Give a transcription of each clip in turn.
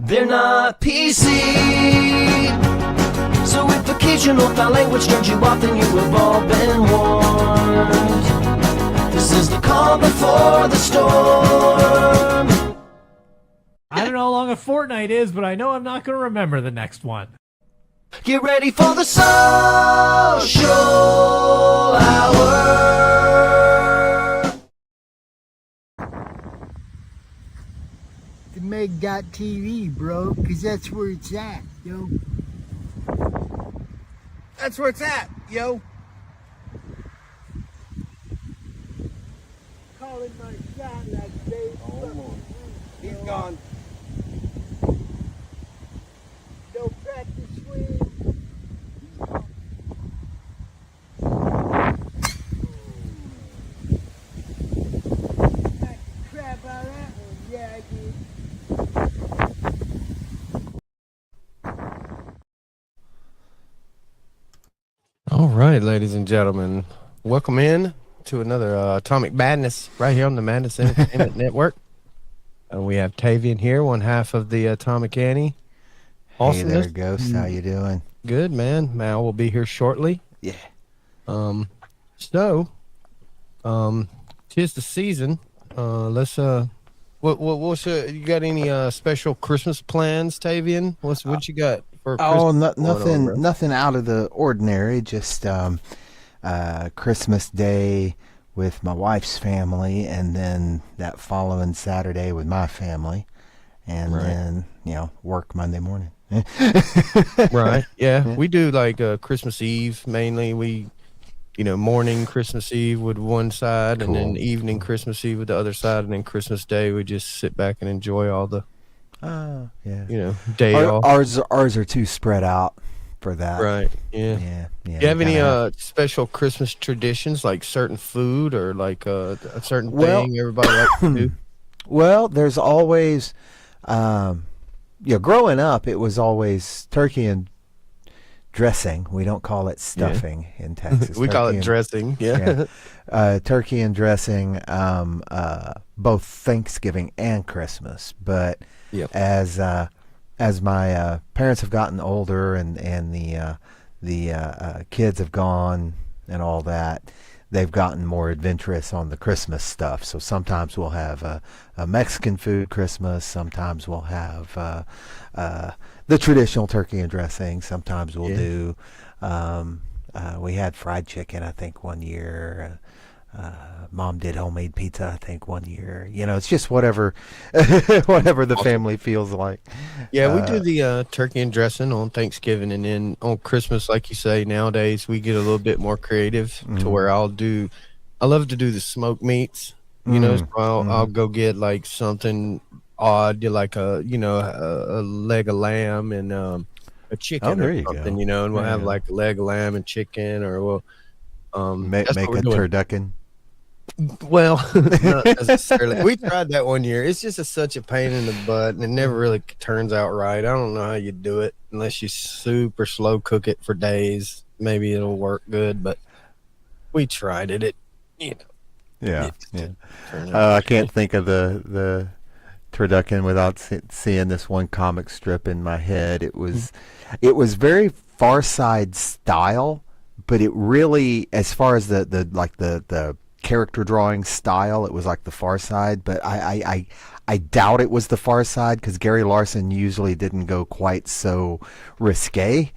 They're not PC. So if occasional foul language turns you off, then you have all been warned. This is the calm before the storm. I don't know how long a fortnight is, but I know I'm not going to remember the next one. Get ready for the social hour. The Meg.TV, bro, because that's where it's at, yo. That's where it's at, yo. Calling my shot like Dave. Oh, he's gone. No practice swing. Crap out of that one. Yeah, I did. All right, ladies and gentlemen, welcome in to another Atomic Madness right here on the Madness Entertainment Network. We have Tavian here, one half of the Atomic Annie. Hey there, Ghost. How you doing? Good, man. Mal will be here shortly. Yeah. So, tis the season. Let's what's you got any special Christmas plans, Tavian? What you got for Christmas? Nothing out of the ordinary. Just Christmas Day with my wife's family, and then that following Saturday with my family, and then work Monday morning. Right. Yeah. We do like Christmas Eve mainly. We morning Christmas Eve with one side, and then evening Christmas Eve with the other side, and then Christmas Day we just sit back and enjoy all the day off. Ours are too spread out for that. Right. Yeah. Do you have any special Christmas traditions, like certain food or like a certain thing everybody likes to do? Well, there's always growing up it was always turkey and dressing. We don't call it stuffing in Texas. We call it dressing. Yeah. Turkey and dressing, both Thanksgiving and Christmas. But as my parents have gotten older and the kids have gone and all that, they've gotten more adventurous on the Christmas stuff. So sometimes we'll have a Mexican food Christmas. Sometimes we'll have the traditional turkey and dressing. Sometimes we'll do. We had fried chicken, I think, one year. Mom did homemade pizza, I think, one year. It's just whatever the family feels like. Yeah, we do the turkey and dressing on Thanksgiving, and then on Christmas, like you say, nowadays we get a little bit more creative to where I love to do the smoked meats. So I'll go get like something odd, like a leg of lamb and a chicken or something, and we'll have like a leg of lamb and chicken, or we'll make a turducken. Well, not necessarily. We tried that one year. It's just such a pain in the butt, and it never really turns out right. I don't know how you do it unless you super slow cook it for days. Maybe it'll work good, but we tried it. I can't think of the turducken without seeing this one comic strip in my head. It was very Far Side style, but it really, as far as the character drawing style, it was like the Far Side, but I doubt it was the Far Side, because Gary Larson usually didn't go quite so risque.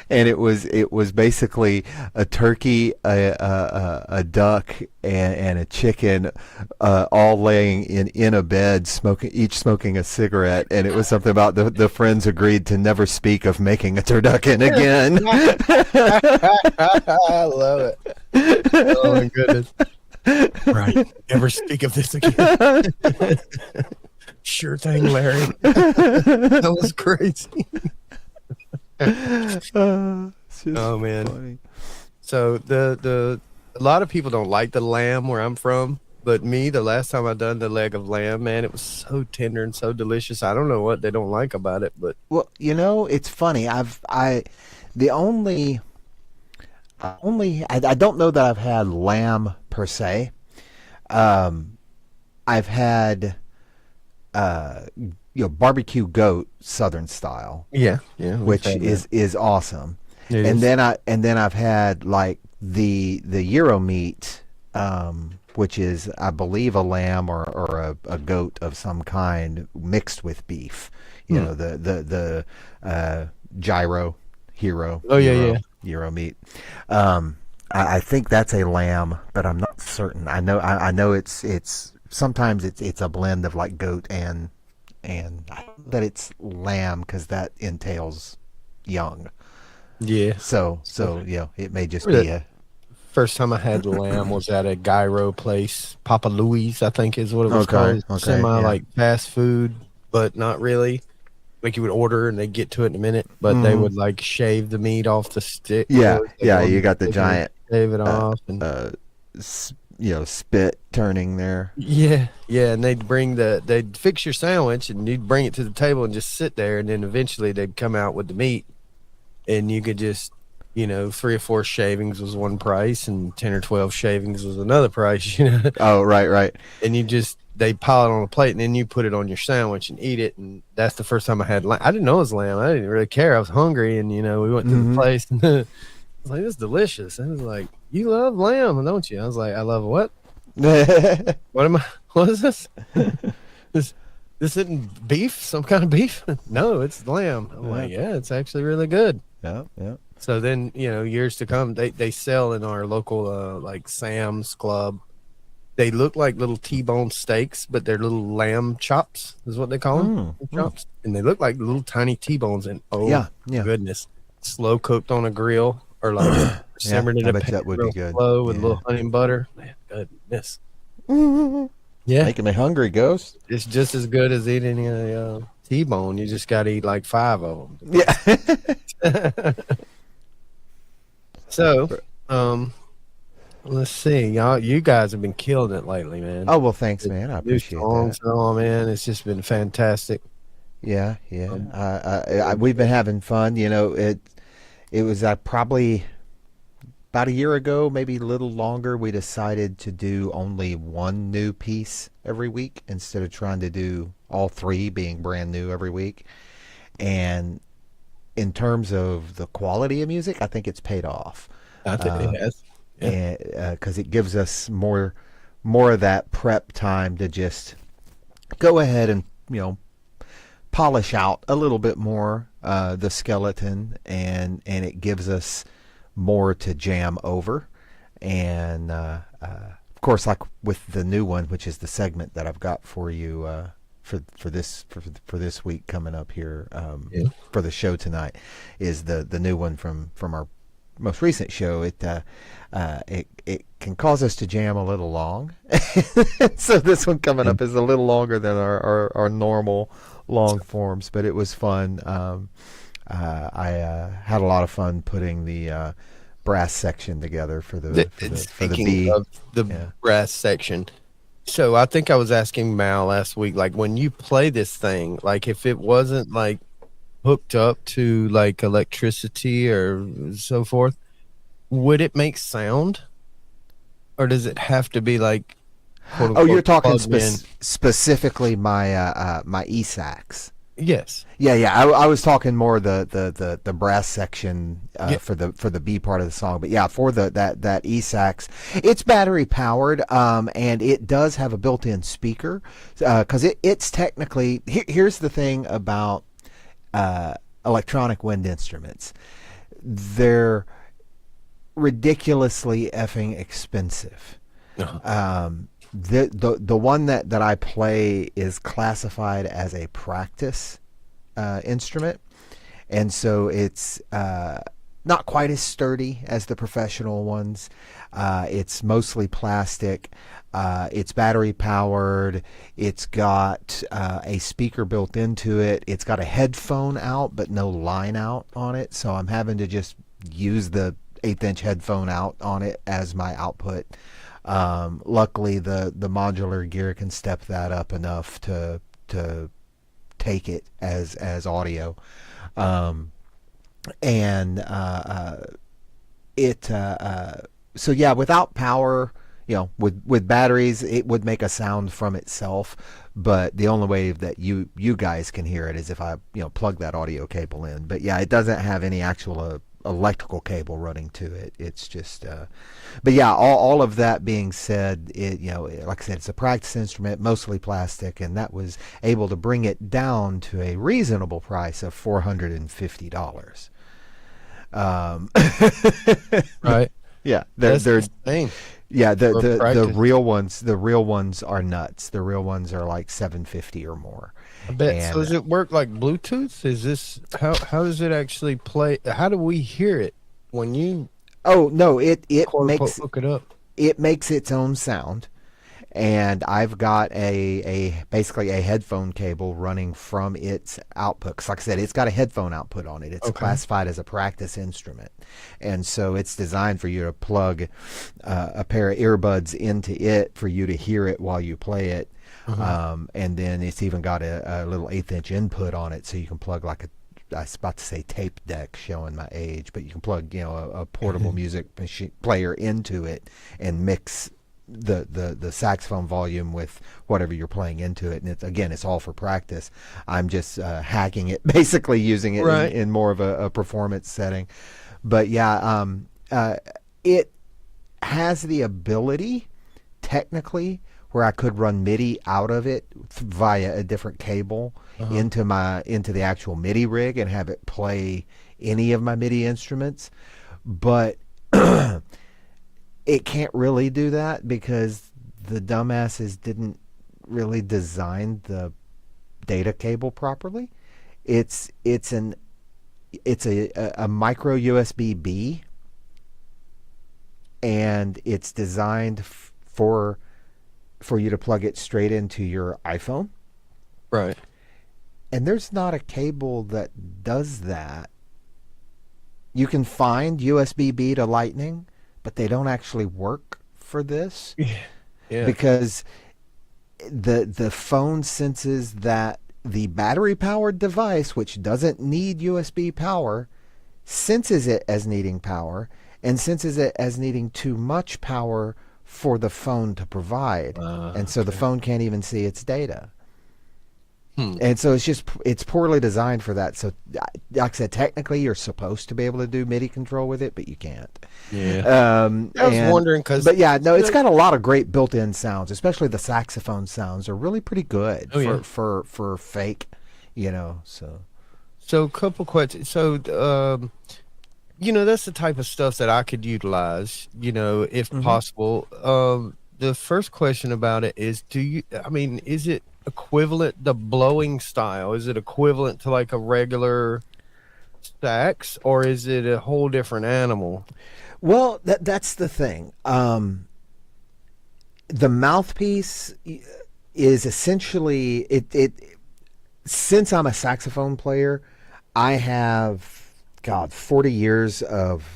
And it was basically a turkey, a duck, and a chicken, all laying in a bed, each smoking a cigarette. And it was something about the friends agreed to never speak of making a turducken again. I love it. Oh my goodness! Right, never speak of this again. Sure thing, Larry. That was crazy. Oh man! Funny. So a lot of people don't like the lamb where I'm from, but me, the last time I done the leg of lamb, man, it was so tender and so delicious. I don't know what they don't like about it, but it's funny. I don't know that I've had lamb per se. I've had barbecue goat Southern style, Yeah, yeah. we've which had that. is awesome. It and is. then I've had like the Euro meat, which is I believe a lamb or a goat of some kind mixed with beef. The gyro hero. Oh, yeah, Euro, yeah. Euro meat. I think that's a lamb, but I'm not certain. I know it's sometimes it's a blend of like goat and I know that it's lamb because that entails young. Yeah. So it may just Remember be that a first time I had lamb was at a gyro place, Papa Louie's, I think is what it was called. Semi yeah. like fast food, but not really. Like you would order and they get to it in a minute, but they would like shave the meat off the stick. Yeah, Like, on you the got the stick and giant shave it off and spit turning there. yeah, yeah, and they'd fix your sandwich and you'd bring it to the table and just sit there, and then eventually they'd come out with the meat, and you could just, 3 or 4 shavings was one price, and 10 or 12 shavings was another price, Oh, right. and they pile it on a plate, and then you put it on your sandwich and eat it, and that's the first time I had lamb. I didn't know it was lamb. I didn't really care. I was hungry, and we went to the place, and I was like, "This is delicious." And it was like, "You love lamb, don't you?" I was like, "I love what? What am I? What is this? this isn't beef? Some kind of beef? No, it's lamb." I'm like, "Yeah, it's actually really good." Yeah. So then, years to come, they sell in our local like Sam's Club. They look like little T-bone steaks, but they're little lamb chops, is what they call them. Chops, and they look like little tiny T-bones. And Yeah. goodness, slow cooked on a grill or like simmered in I a bet pan that would real be good. slow with a Yeah. little honey and butter. Man, goodness. Yeah, Making me hungry, Ghost. it's just as good as eating a T-bone. You just got to eat like 5 of them. Yeah. So, let's see, y'all. You guys have been killing it lately, man. Oh, well, thanks, man. I New appreciate songs, that. oh man, it's just been fantastic. Yeah. We've been having fun. It was probably about a year ago, maybe a little longer, we decided to do only one new piece every week instead of trying to do all 3 being brand new every week. And in terms of the quality of music, I think it's paid off. I think it has. Yeah. And because it gives us more of that prep time to just go ahead and polish out a little bit more the skeleton, and it gives us more to jam over. And of course, like with the new one, which is the segment that I've got for you for this week coming up here, for the show tonight, is the new one from our most recent show. It can cause us to jam a little long. So this one coming up is a little longer than our normal long forms, but it was fun. I had a lot of fun putting the brass section together for the B. Of the brass section. So I think I was asking Mal last week, like when you play this thing, like if it wasn't like hooked up to like electricity or so forth, would it make sound, or does it have to be like? Quote, unquote, you're talking plugged specifically my my E-sax. Yes. Yeah. I was talking more the brass section for the B part of the song, but yeah, for that E-sax, it's battery powered, and it does have a built-in speaker, because it's technically here's the thing about electronic wind instruments: they're ridiculously effing expensive. Uh-huh. The one that I play is classified as a practice instrument, and so it's not quite as sturdy as the professional ones. It's mostly plastic. It's battery powered. It's got a speaker built into it. It's got a headphone out but no line out on it, so I'm having to just use the 1/8-inch headphone out on it as my output. Luckily, the modular gear can step that up enough to take it as audio, and so yeah, without power, with batteries, it would make a sound from itself, but the only way that you guys can hear it is if I plug that audio cable in. But yeah, it doesn't have any actual electrical cable running to it. It's just but yeah, all of that being said, it like I said, it's a practice instrument, mostly plastic, and that was able to bring it down to a reasonable price of $450. Right. Yeah, That's they're insane. yeah, the practice. real ones are nuts. The real ones are like $750 or more. I bet. And, So does it work like Bluetooth? Is this how does it actually play? How do we hear it when you oh no, it quote unquote makes hook it up? it makes its own sound. And I've got basically a headphone cable running from its output. 'Cause like I said, it's got a headphone output on it. It's classified as a practice instrument, and so it's designed for you to plug a pair of earbuds into it for you to hear it while you play it. And then it's even got a little 1/8" input on it, so you can plug like I was about to say tape deck, showing my age, but you can plug a portable music player into it and mix the saxophone volume with whatever you're playing into it. And it's all for practice. I'm just hacking it, basically using it in more of a performance setting. But yeah, it has the ability technically where I could run MIDI out of it via a different cable into the actual MIDI rig and have it play any of my MIDI instruments. But it can't really do that because the dumbasses didn't really design the data cable properly. It's a micro USB B, and it's designed for you to plug it straight into your iPhone. Right. And there's not a cable that does that. You can find USB B to Lightning, but they don't actually work for this. Yeah. Because the phone senses that the battery powered device, which doesn't need USB power, senses it as needing power and senses it as needing too much power for the phone to provide. And so the phone can't even see its data. And so it's poorly designed for that. So like I said, technically you're supposed to be able to do MIDI control with it, but you can't. Yeah. I was wondering but yeah, no, it's got a lot of great built-in sounds, especially the saxophone sounds are really pretty good for fake, so. So a couple questions. So that's the type of stuff that I could utilize, if possible. The first question about it is, is it equivalent, the blowing style, is it equivalent to like a regular sax, or is it a whole different animal? Well, that's the thing. The mouthpiece is essentially it. Since I'm a saxophone player, I have 40 years of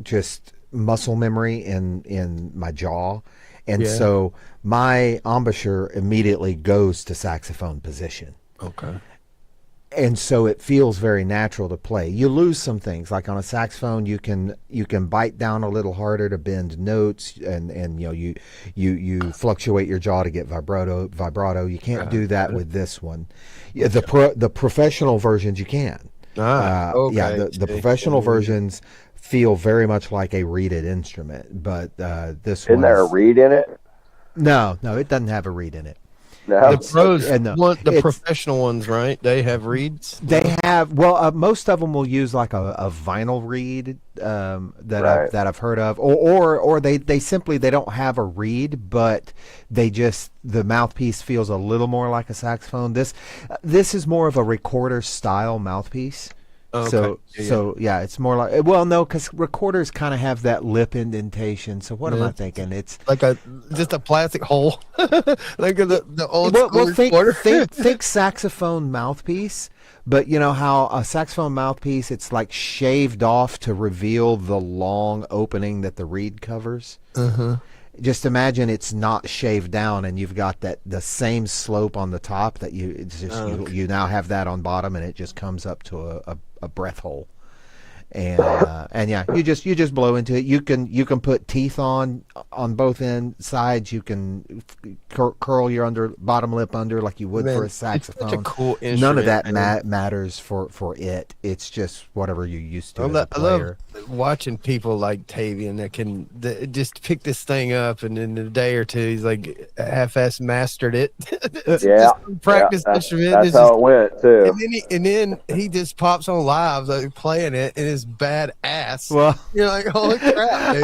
just muscle memory in my jaw. And so my embouchure immediately goes to saxophone position. Okay. And so it feels very natural to play. You lose some things, like on a saxophone, you can bite down a little harder to bend notes, and you fluctuate your jaw to get vibrato. You can't do that with this one. Yeah, the professional versions you can. Okay. Yeah, the professional versions feel very much like a reeded instrument, but this Isn't there a reed in it? No, it doesn't have a reed in it. No. The pros, no, the professional ones, right? They have reeds. They have most of them will use like a vinyl reed that I've heard of, or they simply they don't have a reed, but the mouthpiece feels a little more like a saxophone. This is more of a recorder style mouthpiece. Okay. So it's more like, well, no, because recorders kind of have that lip indentation. So what am I thinking? It's like just a plastic hole, like the old school recorder. think saxophone mouthpiece, but you know how a saxophone mouthpiece, it's like shaved off to reveal the long opening that the reed covers. Just imagine it's not shaved down, and you've got the same slope on the top that you now have that on bottom, and it just comes up to a breath hole. and yeah, you just blow into it. You can put teeth on both sides. You can curl your bottom lip under like you would for a saxophone. It's such a cool instrument. None of that matters for it. It's just whatever you're used to as a player. I love watching people like Tavian that can just pick this thing up, and in a day or two he's like half-ass mastered it. Practice instrument. That's how it went too. And then he just pops on live like playing it, and it's badass. Well, you're like, holy crap, dude.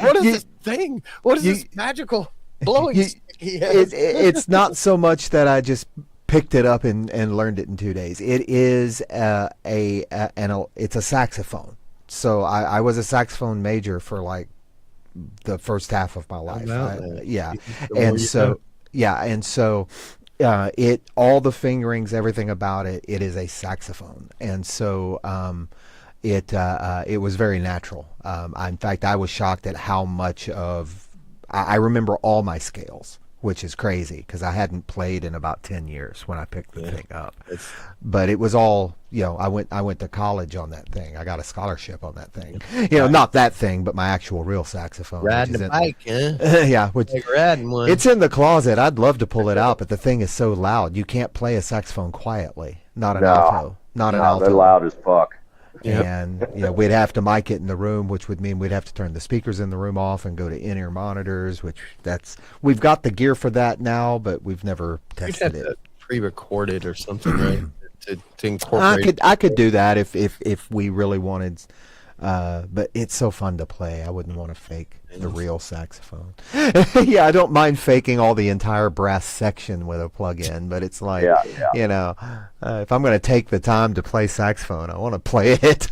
What is this thing? What is this magical blowing stick he has? It's not so much that I just picked it up and learned it in 2 days. It is it's a saxophone. So I was a saxophone major for like the first half of my life. And so all the fingerings, everything about it is a saxophone. And so it was very natural. In fact, I was shocked at how much I remember all my scales, which is crazy because I hadn't played in about 10 years when I picked the thing up. But it was all, I went to college on that thing. I got a scholarship on that thing. Not that thing, but my actual real saxophone. Riding a bike, huh? Yeah, like riding one. It's in the closet. I'd love to pull it out, but the thing is so loud. You can't play a saxophone quietly. Not an alto. Not an alto. They're loud as fuck. Yep. And we'd have to mic it in the room, which would mean we'd have to turn the speakers in the room off and go to in-ear monitors, we've got the gear for that now, but we've never tested it. Pre-record it or something, right? to incorporate. I could do that if we really wanted, but it's so fun to play. I wouldn't want to fake the real saxophone. Yeah, I don't mind faking all the entire brass section with a plug-in, but it's like, if I'm going to take the time to play saxophone, I want to play it.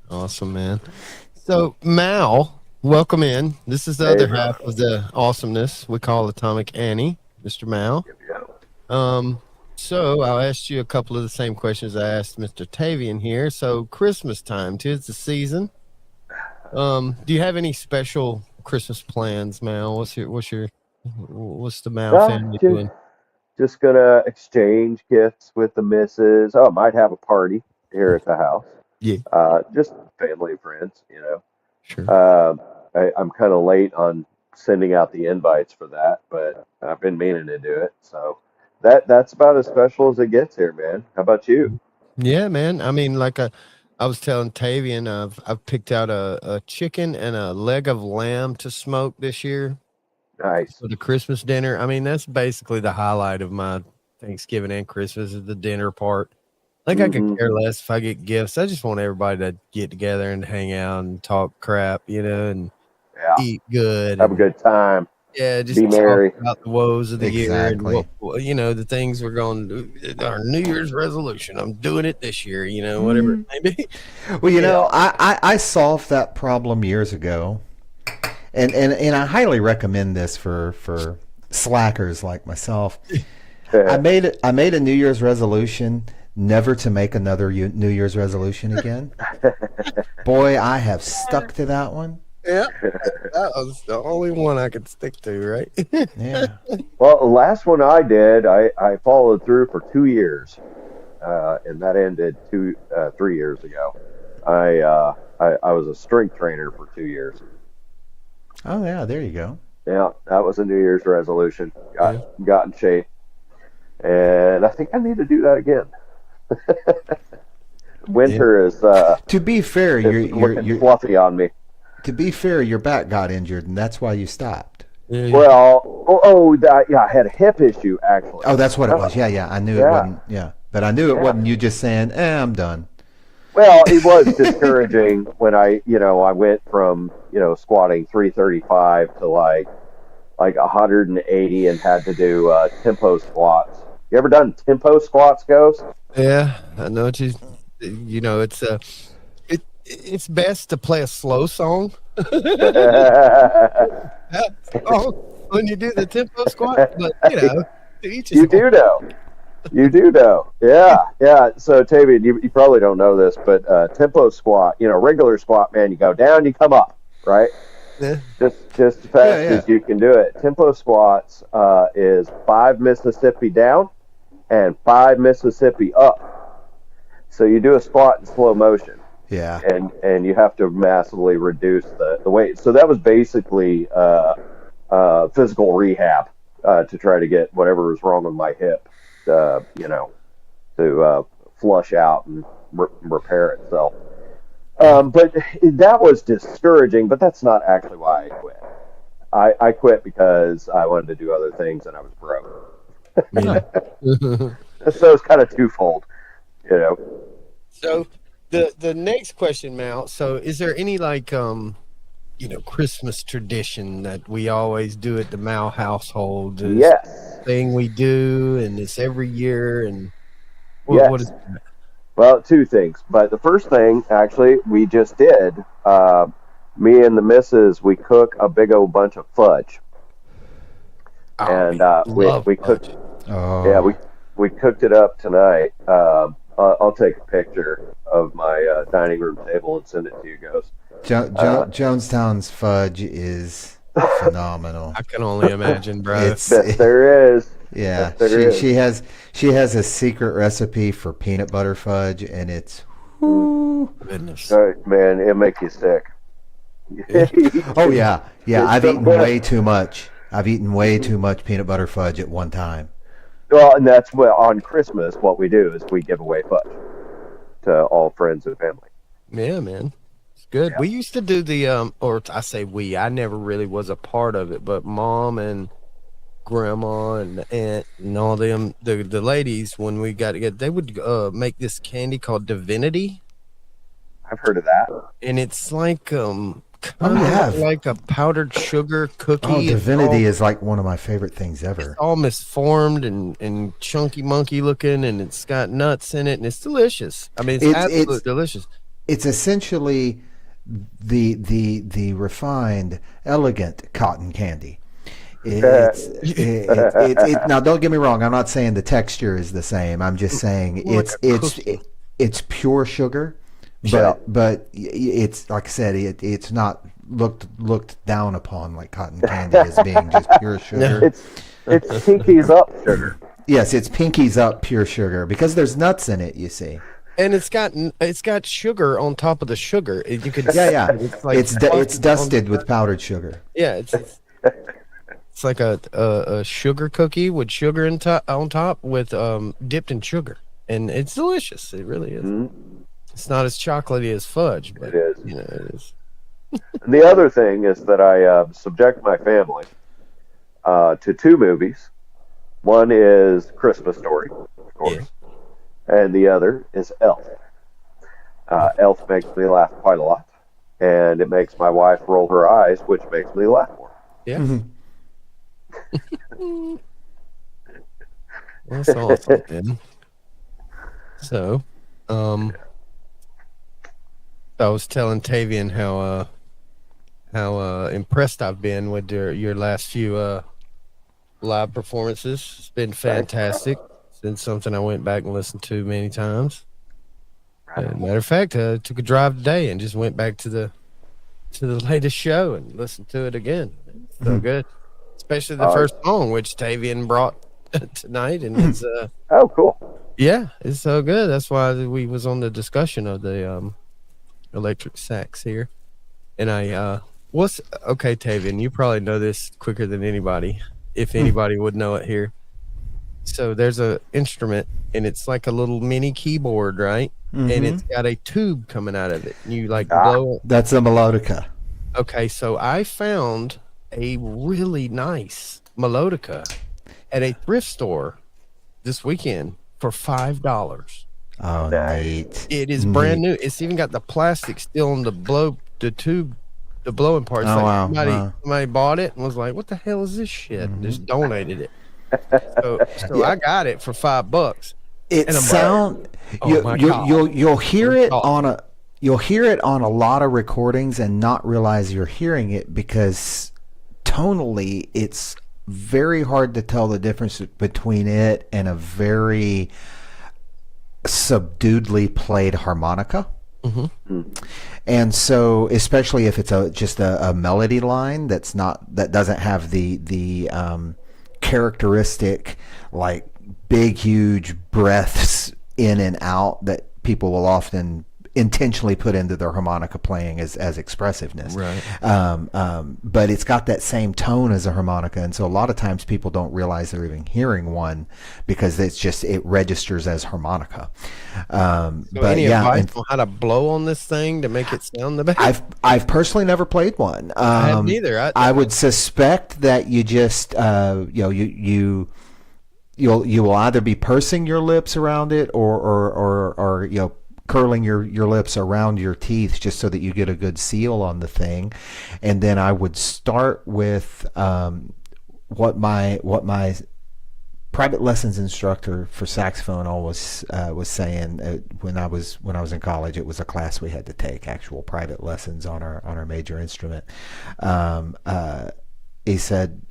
Awesome, man. So, Mal, welcome in. This is the other half of the awesomeness we call Atomic Annie, Mr. Mal. So I'll ask you a couple of the same questions I asked Mr. Tavian here. So Christmas time, 'tis the season. Do you have any special Christmas plans, Mal? What's the Mal family doing? Just gonna exchange gifts with the missus. Oh, might have a party here at the house. Yeah. Just family and friends, Sure. I'm kind of late on sending out the invites for that, but I've been meaning to do it. So that's about as special as it gets here, man. How about you? Yeah, man. I mean, like I was telling Tavian, I've picked out a chicken and a leg of lamb to smoke this year. Nice. For the Christmas dinner. I mean, that's basically the highlight of my Thanksgiving and Christmas is the dinner part. Like I could care less if I get gifts. I just want everybody to get together and hang out and talk crap, and eat good. Have a good time. Yeah, just be merry about the woes of the year and the things we're going to do. Our New Year's resolution. I'm doing it this year, whatever it may be. Well, I solved that problem years ago. And I highly recommend this for slackers like myself. I made a New Year's resolution never to make another New Year's resolution again. Boy, I have stuck to that one. Yeah, that was the only one I could stick to, right? Yeah. Well, the last one I did, I followed through for 2 years, and that ended 3 years ago. I was a strength trainer for 2 years. Oh yeah, there you go. Yeah, that was a New Year's resolution. Got in shape, and I think I need to do that again. Winter is. To be fair, you're fluffy on me. To be fair, your back got injured, and that's why you stopped. Well, I had a hip issue actually. Oh, that's what it was. Yeah, I knew it wasn't. Yeah, but I knew it wasn't you just saying, I'm done. Well, it was discouraging when I went from squatting 335 to like 180 and had to do tempo squats. You ever done tempo squats, Ghost? Yeah, I know what it's best to play a slow song. When you do the tempo squat, but you do know. Yeah. So Tavian, you probably don't know this, but tempo squat, regular squat, man, you go down, you come up, right? Yeah. Just as fast as you can do it. Tempo squats is 5 Mississippi down and 5 Mississippi up. So you do a squat in slow motion. Yeah. and you have to massively reduce the weight. So that was basically physical rehab to try to get whatever was wrong with my hip, to flush out and repair itself. But that was discouraging, but that's not actually why I quit. I quit because I wanted to do other things and I was broke. Yeah. So it's kind of twofold, So the next question, Mal. So is there any Christmas tradition that we always do at the Mal household? Yes. Thing we do, and it's every year, and Yes. what is Well, two things. But the first thing, actually, we just did. Me and the missus, we cook a big old bunch of fudge. And we cooked. Oh. Yeah, we cooked it up tonight. I'll take a picture of my dining room table and send it to you guys. Jonestown's fudge is phenomenal. I can only imagine, bro. It's There is. yeah. Yes, there She has a secret recipe for peanut butter fudge, and it's Goodness. Man, it'll make you sick. oh yeah. It's I've so eaten good. way too much. I've eaten way too much peanut butter fudge at one time. Well, and that's what on Christmas what we do is we give away fudge to all friends and family. Yeah, man. It's good. Yeah. We used to do the or I say we, I never really was a part of it, but mom and grandma and the aunt and all them the ladies, when we got together, they would make this candy called Divinity. I've heard of that. And it's like kind yeah. of like a powdered sugar cookie. Oh, It's Divinity all- is like one of my favorite things ever. all misformed and chunky monkey looking, and it's got nuts in it, and it's delicious. I mean, it's absolutely delicious. It's essentially the refined, elegant cotton candy. Now, don't get me wrong. I'm not saying the texture is the same. I'm just saying More like a cookie. it's pure sugar, Yeah. but it's like I said, it's not looked down upon like cotton candy as being just pure sugar. It's pinkies up sugar. Yes, it's pinkies up pure sugar because there's nuts in it. You see. And it's got sugar on top of the sugar. You could Yeah. It's like It's dusted with powdered sugar. Yeah, it's like a sugar cookie with sugar on top with dipped in sugar, and it's delicious. It really is. Mm-hmm. It's not as chocolatey as fudge, but It is. it is. And the other thing is that I subject my family to two movies. One is Christmas Story, of course, and the other is Elf. Elf makes me laugh quite a lot, and it makes my wife roll her eyes, which makes me laugh more. Yeah. That's awesome, man. So, I was telling Tavian how impressed I've been with your last few live performances. It's been fantastic. It's been something I went back and listened to many times. Matter of fact, I took a drive today and just went back to the latest show and listened to it again. It's so good, especially the first song, which Tavian brought tonight, and it's Oh, cool. yeah, it's so good. That's why we was on the discussion of the electric sax here, and okay, Tavian, you probably know this quicker than anybody, if anybody would know it here. So there's a instrument, and it's like a little mini keyboard, right? And it's got a tube coming out of it. And you blow it. That's a melodica. Okay, so I found a really nice melodica at a thrift store this weekend for $5. Oh, neat. It is brand new. It's even got the plastic still on the tube, the blowing part. It's Oh, like wow. somebody bought it and was like, "What the hell is this shit?" And just donated it. So I got it for $5. It And I'm sound my God. you'll hear It's it on a lot of recordings and not realize you're hearing it because tonally it's very hard to tell the difference between it and a very subduedly played harmonica. And so, especially if it's just a melody line that doesn't have the characteristic like big huge breaths in and out that people will often intentionally put into their harmonica playing as expressiveness. Right. But it's got that same tone as a harmonica, and so a lot of times people don't realize they're even hearing one because it registers as harmonica. So But any yeah, advice on how to blow on this thing to make it sound the best? I've personally never played one. I haven't either. I would suspect that you just you will either be pursing your lips around it or curling your lips around your teeth just so that you get a good seal on the thing. And then I would start with what my private lessons instructor for saxophone always was saying when I was in college. It was a class we had to take, actual private lessons on our major instrument. He said,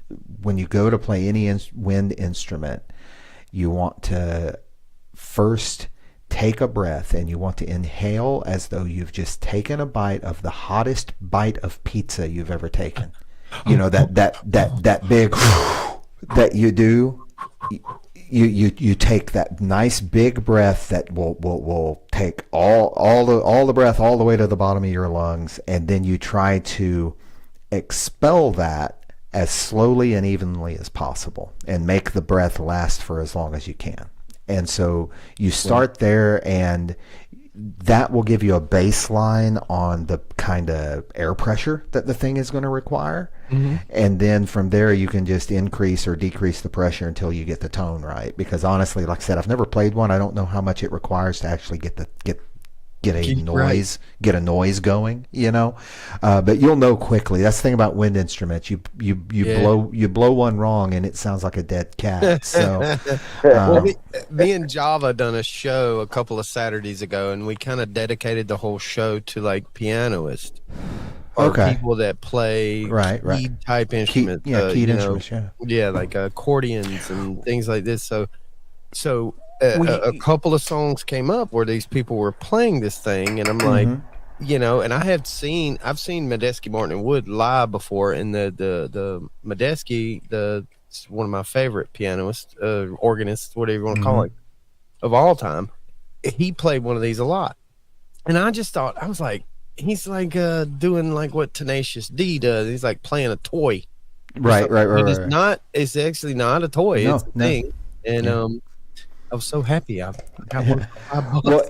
when you go to play any wind instrument, you want to first take a breath, and you want to inhale as though you've just taken a bite of the hottest bite of pizza you've ever taken. You know, that big that you do. You take that nice big breath that will take all the breath all the way to the bottom of your lungs, and then you try to expel that as slowly and evenly as possible, and make the breath last for as long as you can. And so you start there, and that will give you a baseline on the kind of air pressure that the thing is going to require. Mm-hmm. And then from there, you can just increase or decrease the pressure until you get the tone right. Because honestly, like I said, I've never played one. I don't know how much it requires to actually get a noise going, but you'll know quickly. That's the thing about wind instruments. You blow one wrong and it sounds like a dead cat. So me and Java done a show a couple of Saturdays ago, and we kind of dedicated the whole show to like pianists or people that play keyed type instruments. Keyed instruments, like accordions and things like this. So a couple of songs came up where these people were playing this thing, and I'm like, and I've seen Medeski, Martin and Wood live before, and the Medeski, one of my favorite pianists, organists, whatever you want to call it, of all time. He played one of these a lot, and I just thought, I was like, he's like doing like what Tenacious D does. He's like playing a toy, right. It's actually not a toy. It's a thing, and I was so happy. I got one. Well,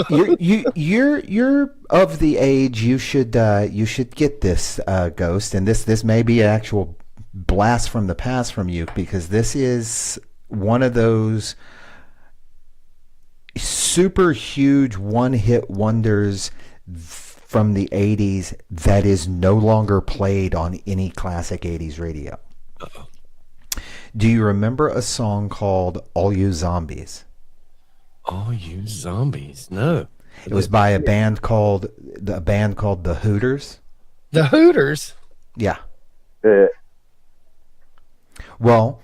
you're of the age you should get this, Ghost, and this may be an actual blast from the past from you, because this is one of those super huge one-hit wonders from the 80s that is no longer played on any classic 80s radio. Uh-oh. Do you remember a song called All You Zombies? All You Zombies? No. It was by a band called The Hooters. The Hooters? Yeah. Well,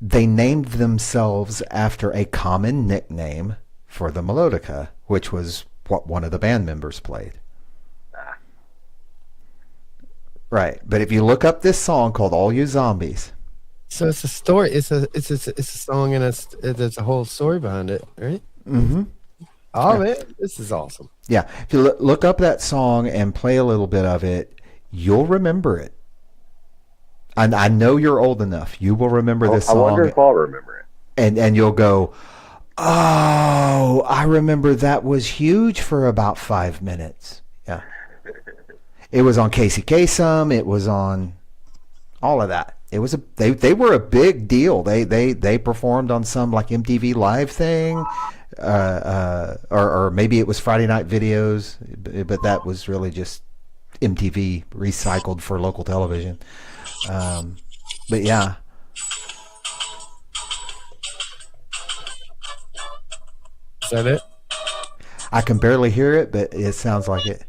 they named themselves after a common nickname for the melodica, which was what one of the band members played. Right. But if you look up this song called All You Zombies. So it's a story. It's a song, and there's a whole story behind it, right? Mm-hmm. Oh man, this is awesome. Yeah, if you look up that song and play a little bit of it, you'll remember it. And I know you're old enough. You will remember this song. I wonder if I'll remember it. And you'll go, oh, I remember that was huge for about 5 minutes. Yeah. It was on Casey Kasem. It was on all of that. It was they were a big deal. They performed on some like MTV Live thing, or maybe it was Friday Night Videos, but that was really just MTV recycled for local television. But yeah. Is that it? I can barely hear it, but it sounds like it.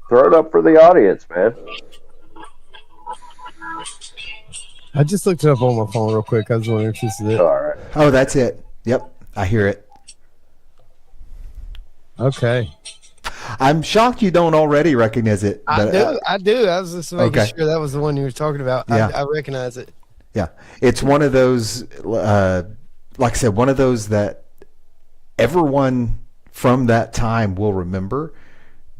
Throw it up for the audience, man. I just looked it up on my phone real quick. I was wondering if this is it. All right. Oh, that's it. Yep, I hear it. Okay. I'm shocked you don't already recognize it. But, I do. I was just making sure that was the one you were talking about. Yeah. I recognize it. Yeah, it's one of those, like I said, one of those that everyone from that time will remember,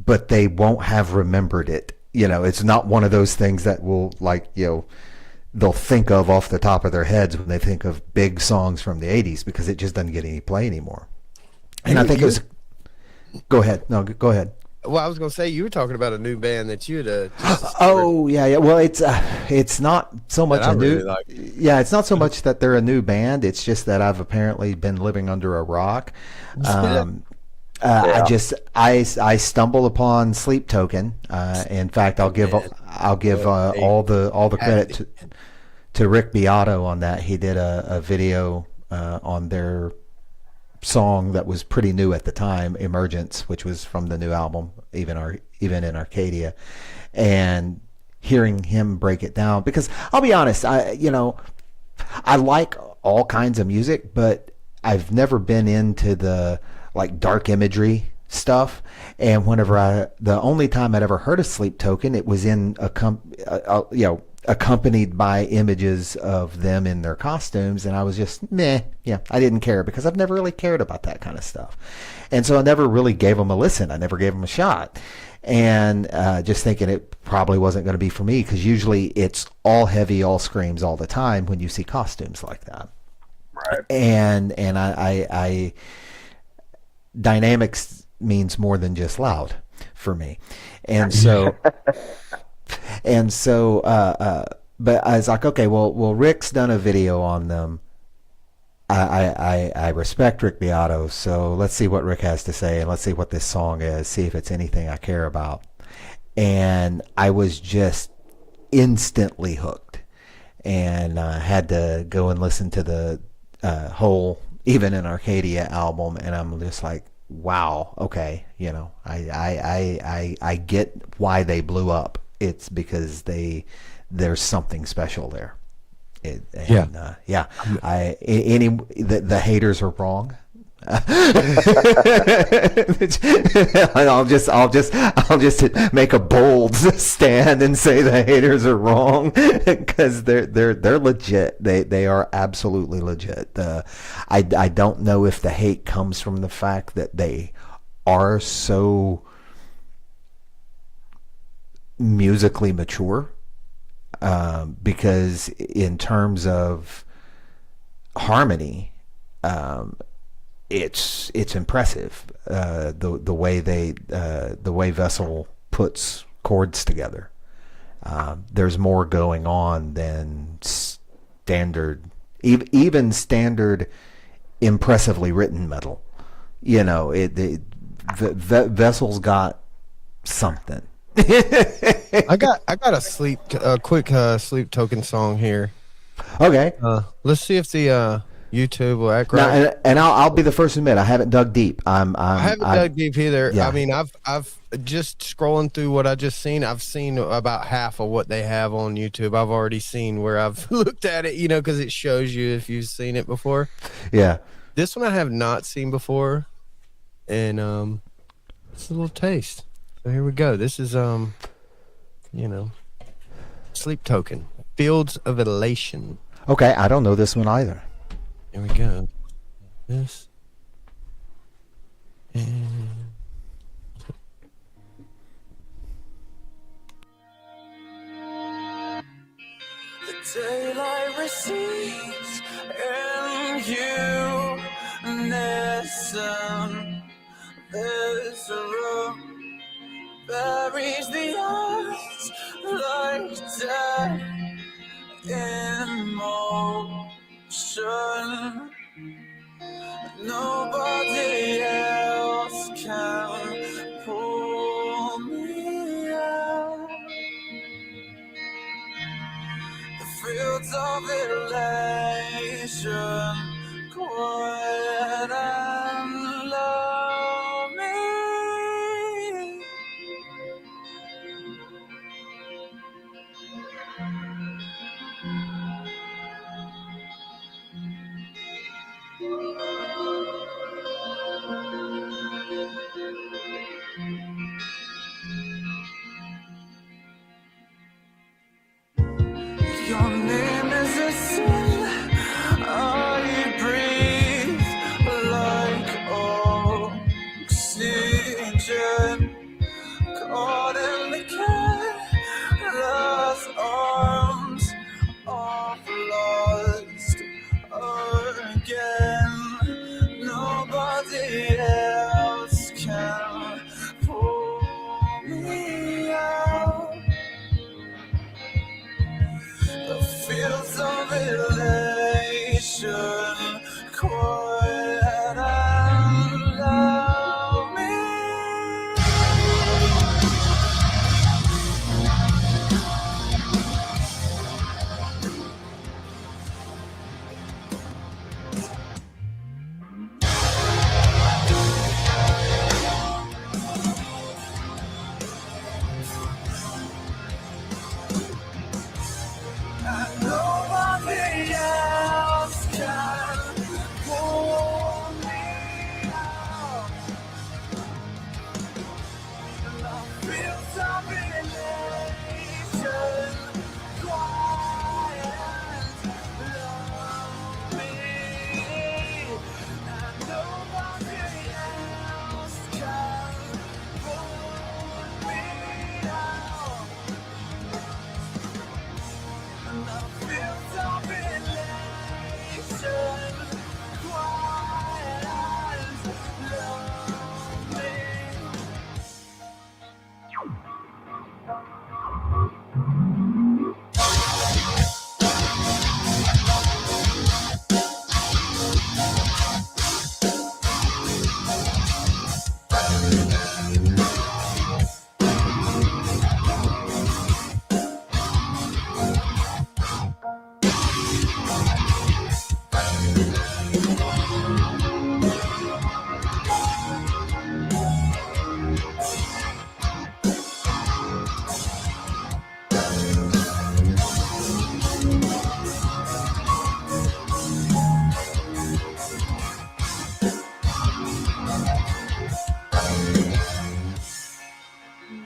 but they won't have remembered it. It's not one of those things that will, they'll think of off the top of their heads when they think of big songs from the 80s, because it just doesn't get any play anymore. And I think it was... Go ahead. No, go ahead. Well, I was gonna say, you were talking about a new band that you had. Oh yeah. Well, it's not so much a new. Really yeah, it's not so much that they're a new band. It's just that I've apparently been living under a rock. I stumbled upon Sleep Token. In fact, I'll give all the credit to Rick Beato on that. He did a video on their song that was pretty new at the time, Emergence, which was from the new album, even in Arcadia, and hearing him break it down, because I'll be honest, I like all kinds of music, but I've never been into the dark imagery stuff. And the only time I'd ever heard of Sleep Token, it was in accompanied by images of them in their costumes, and I was just meh. Yeah, I didn't care, because I've never really cared about that kind of stuff, and so I never really gave them a listen. I never gave them a shot, and just thinking it probably wasn't going to be for me, because usually it's all heavy, all screams all the time when you see costumes like that. Right. And I dynamics means more than just loud for me, and so. But I was like, okay, well, Rick's done a video on them. I respect Rick Beato, so let's see what Rick has to say, and let's see what this song is, see if it's anything I care about. And I was just instantly hooked, and had to go and listen to the whole Even in Arcadia album, and I'm just like, wow, okay, I get why they blew up. It's because there's something special there. The haters are wrong. I'll just make a bold stand and say the haters are wrong, because they're legit. They are absolutely legit. I don't know if the hate comes from the fact that they are so musically mature, because in terms of harmony, it's impressive, the way Vessel puts chords together. There's more going on than standard, even standard impressively written metal. Vessel's got something. I got a quick Sleep Token song here. Okay. Let's see if the YouTube will act right. Now, and I'll be the first to admit, I haven't dug deep. I haven't dug deep either. Yeah. I mean, I've just scrolling through what I just seen. I've seen about half of what they have on YouTube. I've already seen where I've looked at it, because it shows you if you've seen it before. Yeah. This one I have not seen before, and it's a little taste. So here we go. This is Sleep Token, Fields of Elation. Okay, I don't know this one either. Here we go. This. And The daylight recedes and you listen. There's a room buries the eyes like death in motion. Nobody else can pull me out. The fields of elation, quiet and lonely. Your name is a feels of elation, quiet and love me. Nobody else can pull me out. And I feel some elation, quiet, lonely. And nobody else can pull me out. And I feel some elation, quiet and lonely.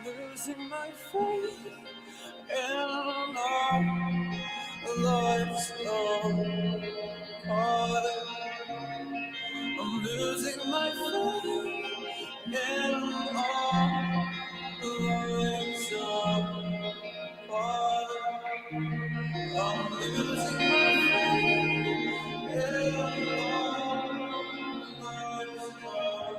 Losing my faith in all life's long part. I'm losing my faith in all life's long part. I'm losing my faith in all life's long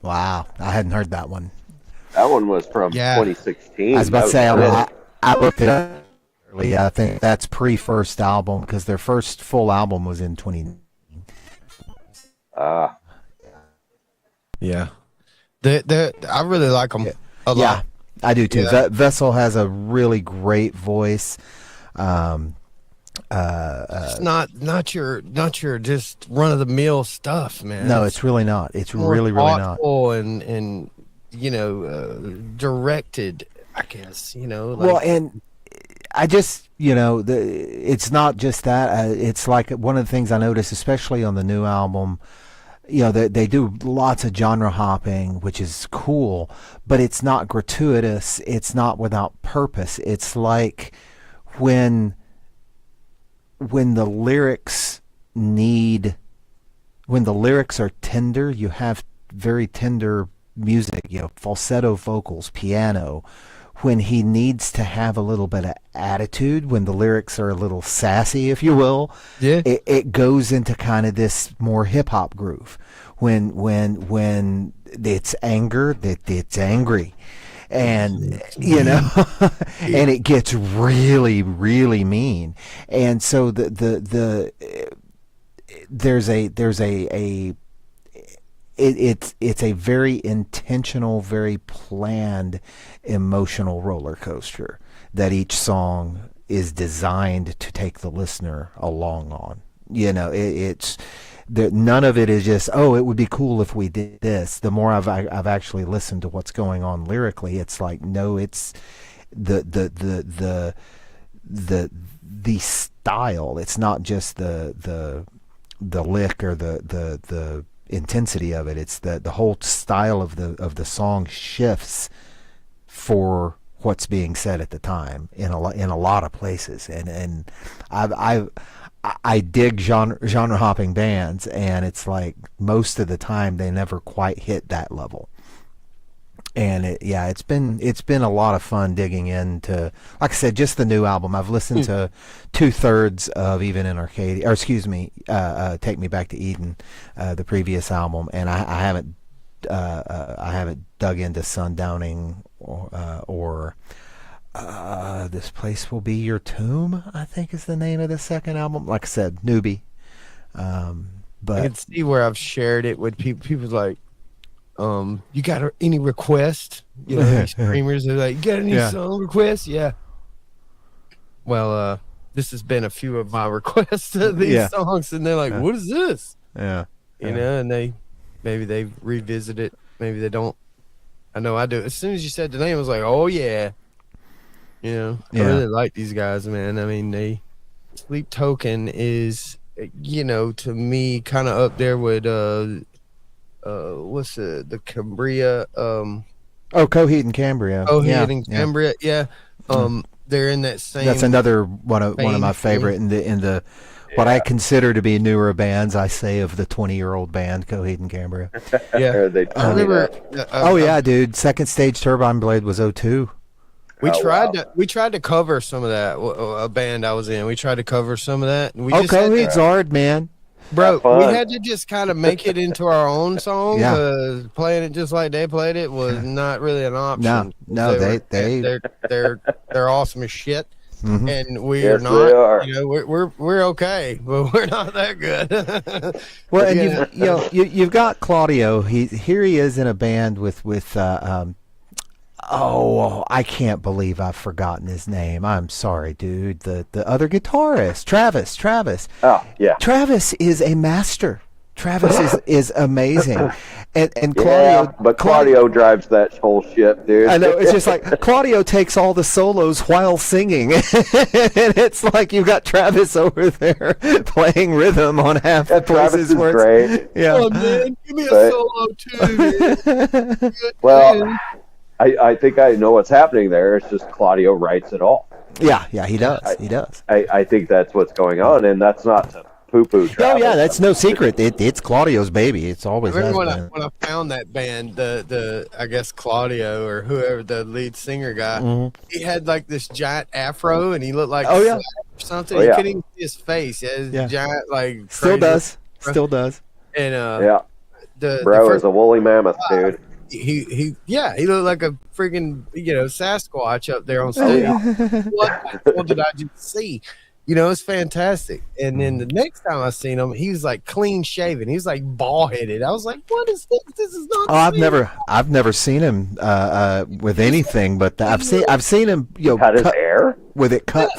Wow, I hadn't heard that one. That one was from Yeah. 2016. I was about to say, That was I looked it up early. I think that's pre-first album because their first full album was in 20. Yeah. I really like them a Yeah, lot. I do too. Yeah. Vessel has a really great voice. It's not your just run of the mill stuff, man. No, it's really not. It's more really not. thoughtful and directed, I guess, Well, and I just, it's not just that. It's like one of the things I noticed, especially on the new album, they do lots of genre hopping, which is cool, but it's not gratuitous. It's not without purpose. It's like when the lyrics are tender, you have very tender music, falsetto vocals, piano. When he needs to have a little bit of attitude, when the lyrics are a little sassy, if you will, Yeah. it goes into kind of this more hip hop groove. When it's anger, that it's angry, and and it gets really, really mean. And so it's a very intentional, very planned emotional roller coaster that each song is designed to take the listener along on. It's none of it is just, oh, it would be cool if we did this. The more I've actually listened to what's going on lyrically, it's like, no, it's the style. It's not just the lick or the intensity of it. It's the whole style of the song shifts for what's being said at the time in a lot of places, and I dig genre hopping bands, and it's like most of the time they never quite hit that level. And it's been a lot of fun digging into, like I said, just the new album. I've listened to 2/3 of Even in Arcadia, or excuse me, Take Me Back to Eden, the previous album, and I haven't dug into Sundowning or This Place Will Be Your Tomb, I think is the name of the second album. Like I said, newbie. But I can see where I've shared it with people. People's like, you got any requests? You know, these streamers are like, you got any song requests? Yeah. Well, this has been a few of my requests of these songs, and they're like, what is this? Yeah. You know, and maybe they revisit it, maybe they don't. I know I do. As soon as you said the name, I was like, oh yeah. You know, I really like these guys, man. I mean, Sleep Token is, you know, to me, kind of up there with what's the Cambria? Coheed and Cambria. Coheed and Cambria, yeah. They're in that same. That's another one of my favorite in the what I consider to be newer bands. I say of the 20-year-old band Coheed and Cambria. Yeah, I remember. Dude. Second Stage Turbine Blade was 02. We tried to cover some of that. A band I was in, we tried to cover some of that. And we just Coheed's hard, man. Bro, we had to just kind of make it into our own song, because playing it just like they played it was not really an option. No, they're awesome as shit, and we Yes, are not. they are. You know, we're okay, but we're not that good. Well, and you've got Claudio. He is in a band with I can't believe I've forgotten his name. I'm sorry, dude. The other guitarist, Travis. Oh, yeah. Travis is a master. Travis is amazing. And Claudio, yeah, but Claudio drives that whole shit, dude. I know, it's just like Claudio takes all the solos while singing. And it's like you've got Travis over there playing rhythm on half the places Travis is where great. Yeah. Oh man, give me a solo too, man. Well, I think I know what's happening there. It's just Claudio writes it all. Yeah, he does. He does. I think that's what's going on, and that's not to poo-poo Travis. Oh yeah, that's no secret. It's Claudio's baby. It's always has been. When I found that band, the I guess Claudio or whoever the lead singer guy, he had like this giant afro, and he looked like or something. You couldn't even see his face. He had this giant like still does. And the bro is a woolly mammoth, dude. He looked like a freaking Sasquatch up there on stage. What did I just see? You know, it's fantastic. And then the next time I seen him, he was like clean shaven. He was like bald headed. I was like, "What is this? This is not." I've never seen him with anything, but I've seen him. Cut his hair with it cut.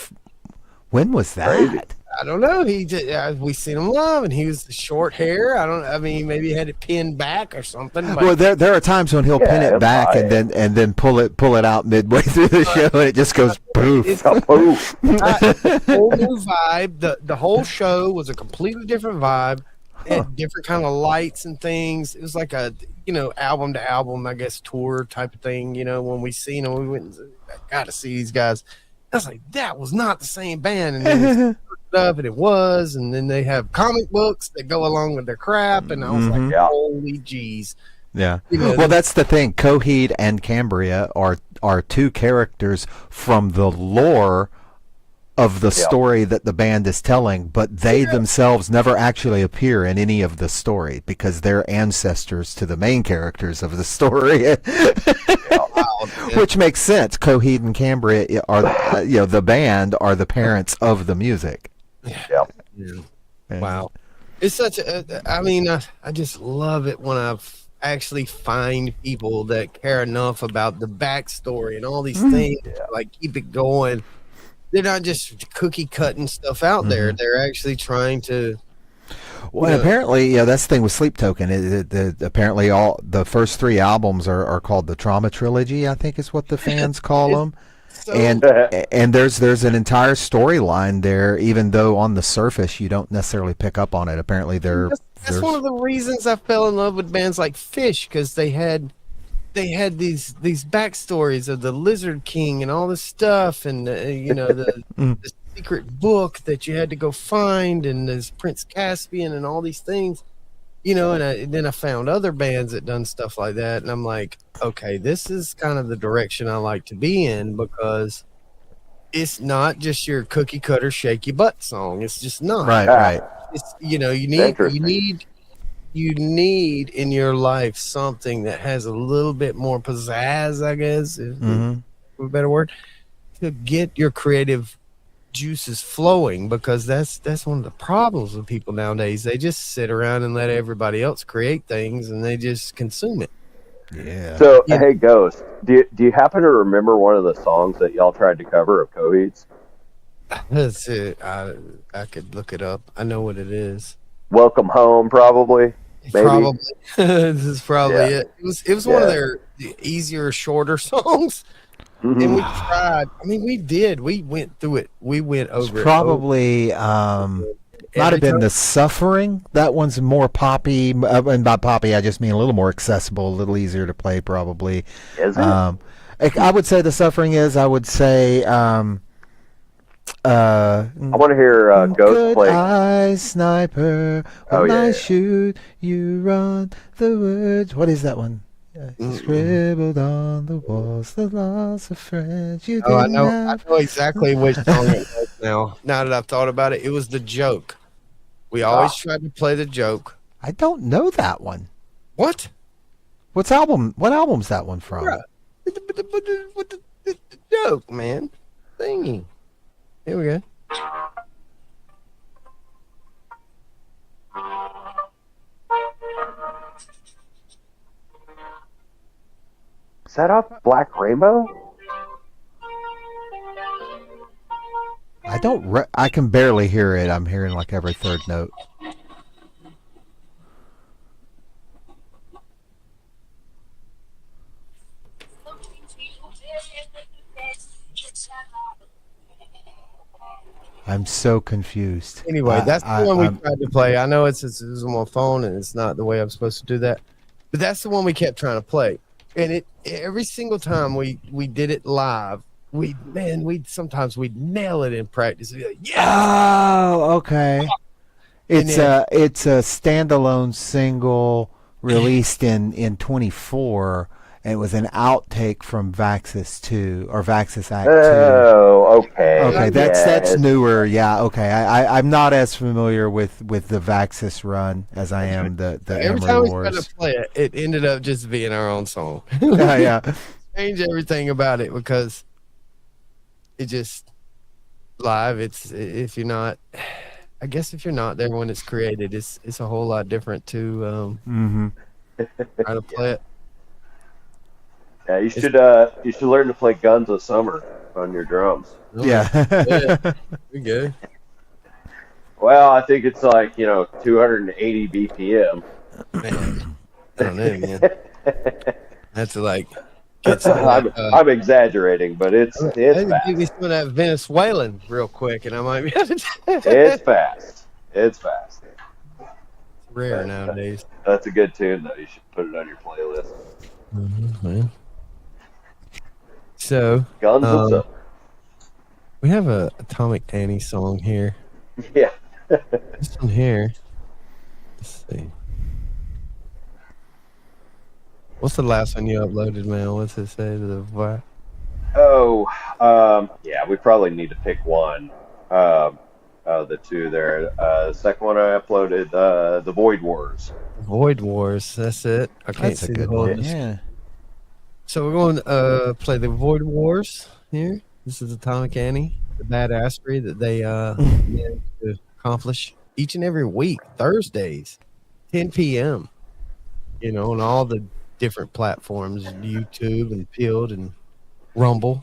When was that? Crazy. I don't know. We seen him live, and he was short hair. I mean, maybe he had it pinned back or something. But well, there are times when he'll pin it back and then pull it out midway through the show, and it just goes poof. It's a whole new vibe. The whole show was a completely different vibe. It had different kind of lights and things. It was like a album to album, I guess, tour type of thing. When we seen them, we went and said, I got to see these guys. I was like, that was not the same band, and then up, and it was, and then they have comic books that go along with their crap, and I was like, holy jeez. Yeah. Well, that's the thing. Coheed and Cambria are two characters from the lore of the story that the band is telling, but they themselves never actually appear in any of the story because they're ancestors to the main characters of the story. Which makes sense. Coheed and Cambria are the band are the parents of the music. Yeah. Wow. It's such I just love it when I actually find people that care enough about the backstory and all these things, like keep it going. They're not just cookie cutting stuff out there. They're actually trying to. Well, apparently, that's the thing with Sleep Token. Apparently, all the first three albums are called the Trauma Trilogy. I think is what the fans call them. and there's an entire storyline there, even though on the surface you don't necessarily pick up on it. Apparently, that's one of the reasons I fell in love with bands like Fish, because they had these backstories of the Lizard King and all this stuff, and the secret book that you had to go find, and there's Prince Caspian and all these things, and then I found other bands that done stuff like that, and I'm like, okay, this is kind of the direction I like to be in, because it's not just your cookie cutter shake your butt song. It's just not. Right. It's, you need in your life something that has a little bit more pizzazz, I guess, for a better word, to get your creative juices flowing, because that's one of the problems with people nowadays. They just sit around and let everybody else create things, and they just consume it. Yeah. So, hey, Ghost, do you happen to remember one of the songs that y'all tried to cover of Coheed's? That's it. I could look it up. I know what it is. Welcome Home, probably. Maybe. Probably. This is probably it. It was one of their easier, shorter songs. Mm-hmm. And we tried. I mean, we did. We went through it. We went over it. Probably might have been The Suffering. That one's more poppy. And by poppy, I just mean a little more accessible, a little easier to play, probably. Is it? I would say The Suffering is. I would say... I want to hear Ghost good play. eye sniper, when I shoot, you run the words. What is that one? Scribbled on the walls, the loss of friends. I know exactly which song it was now. Now that I've thought about it, it was The Joke. We always tried to play The Joke. I don't know that one. What? What album's that one from? The Joke, man. Thingy. Here we go. Is that off Black Rainbow? I can barely hear it. I'm hearing like every third note. I'm so confused. Anyway, that's the one we tried to play. I know it's on my phone and it's not the way I'm supposed to do that, but that's the one we kept trying to play. And every single time we did it live, we'd sometimes we'd nail it in practice. We'd be like, yeah. Oh, okay. It's a standalone single released in 24. And it was an outtake from Vaxis 2 or Vaxis Act 2. Oh, okay. Okay, that's newer. Yeah, okay. I'm not as familiar with the Vaxis run as I am the every Emery time we Wars. tried to play it, it ended up just being our own song. Yeah. Change everything about it because it just live. If you're not there when it's created, it's a whole lot different to try to play it. Yeah, you should learn to play Guns of Summer on your drums. Yeah. We good. Well, I think it's like 280 BPM. Man, I don't know, man. That's like. I'm exaggerating, but it's fast. Give me some of that Venezuelan real quick, and I might be able to. It's fast. It's fast. It's rare nowadays. That's a good tune, though. You should put it on your playlist. Mm-hmm. So, Guns of Summer. we have a Atomic Annie song here. Yeah. This one here. Let's see. What's the last one you uploaded, man? What's it say to the what? Oh, yeah. We probably need to pick one. The two there. The second one I uploaded, the Void Wars. Void Wars. That's it. I can't That's a see good the whole. one. Yeah. So we're going to play the Void Wars here. This is Atomic Annie, the badassery that they managed to accomplish each and every week, Thursdays, 10 p.m. On all the different platforms, YouTube and Pilled and Rumble,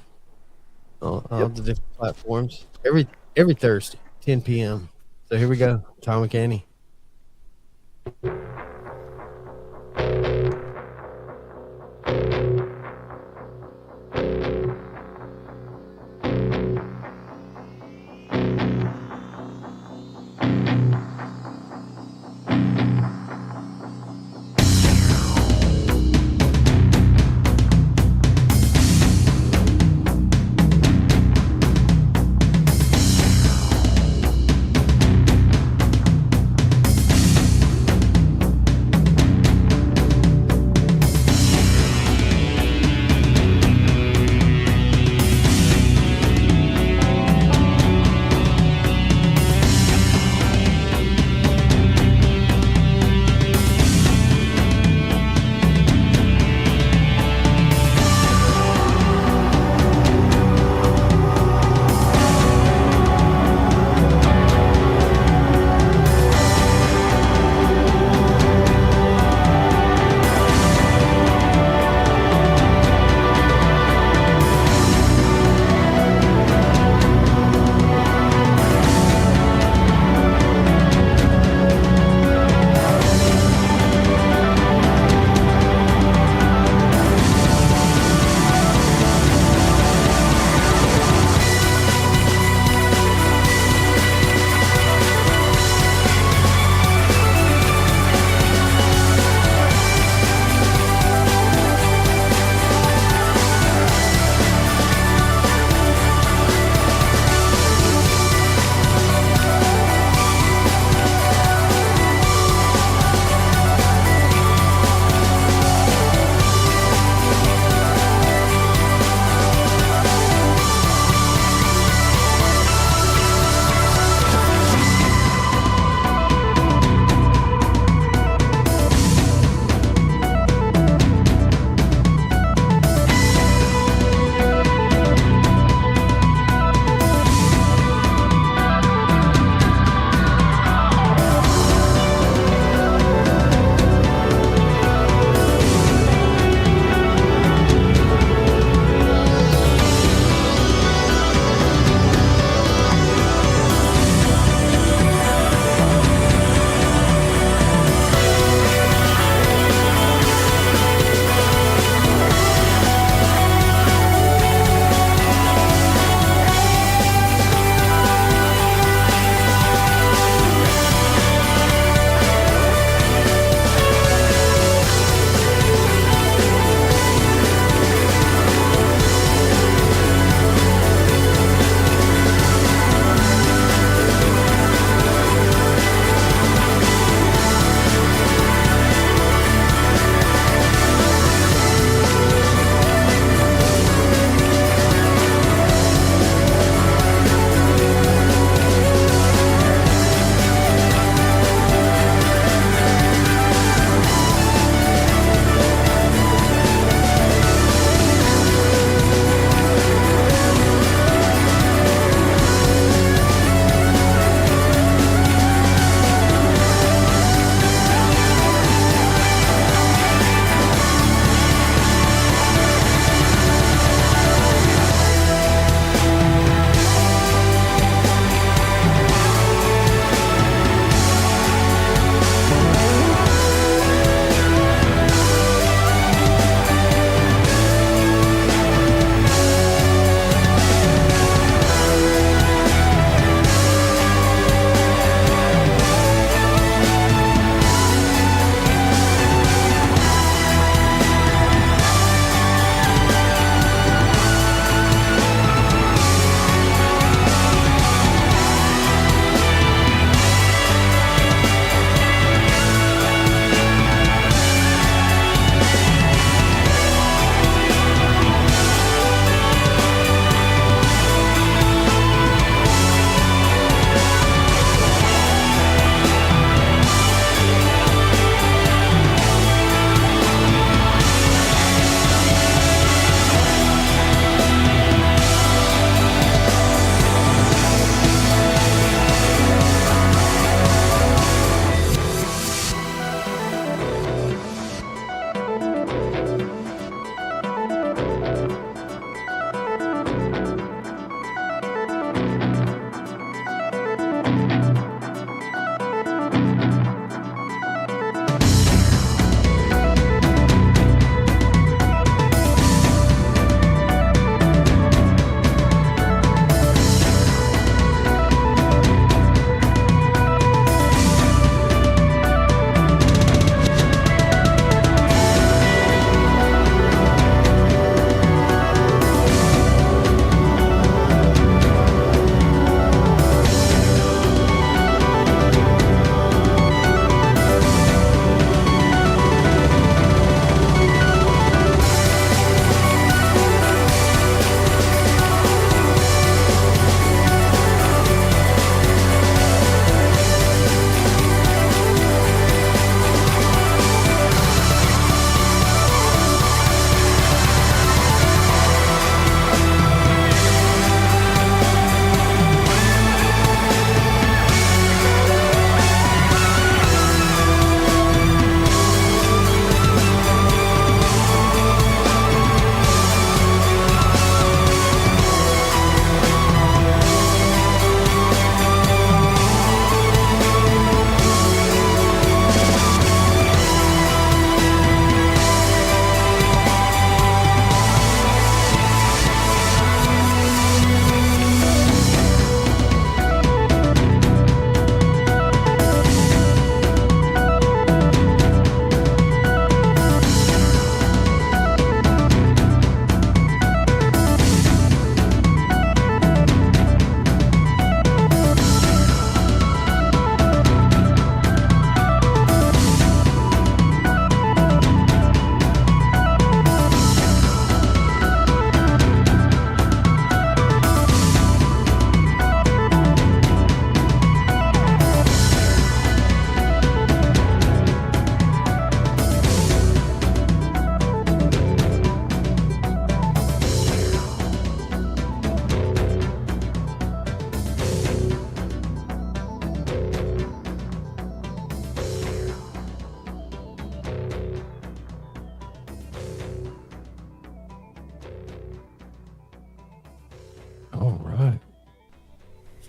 all the different platforms. Every Thursday, 10 p.m. So here we go, Atomic Annie.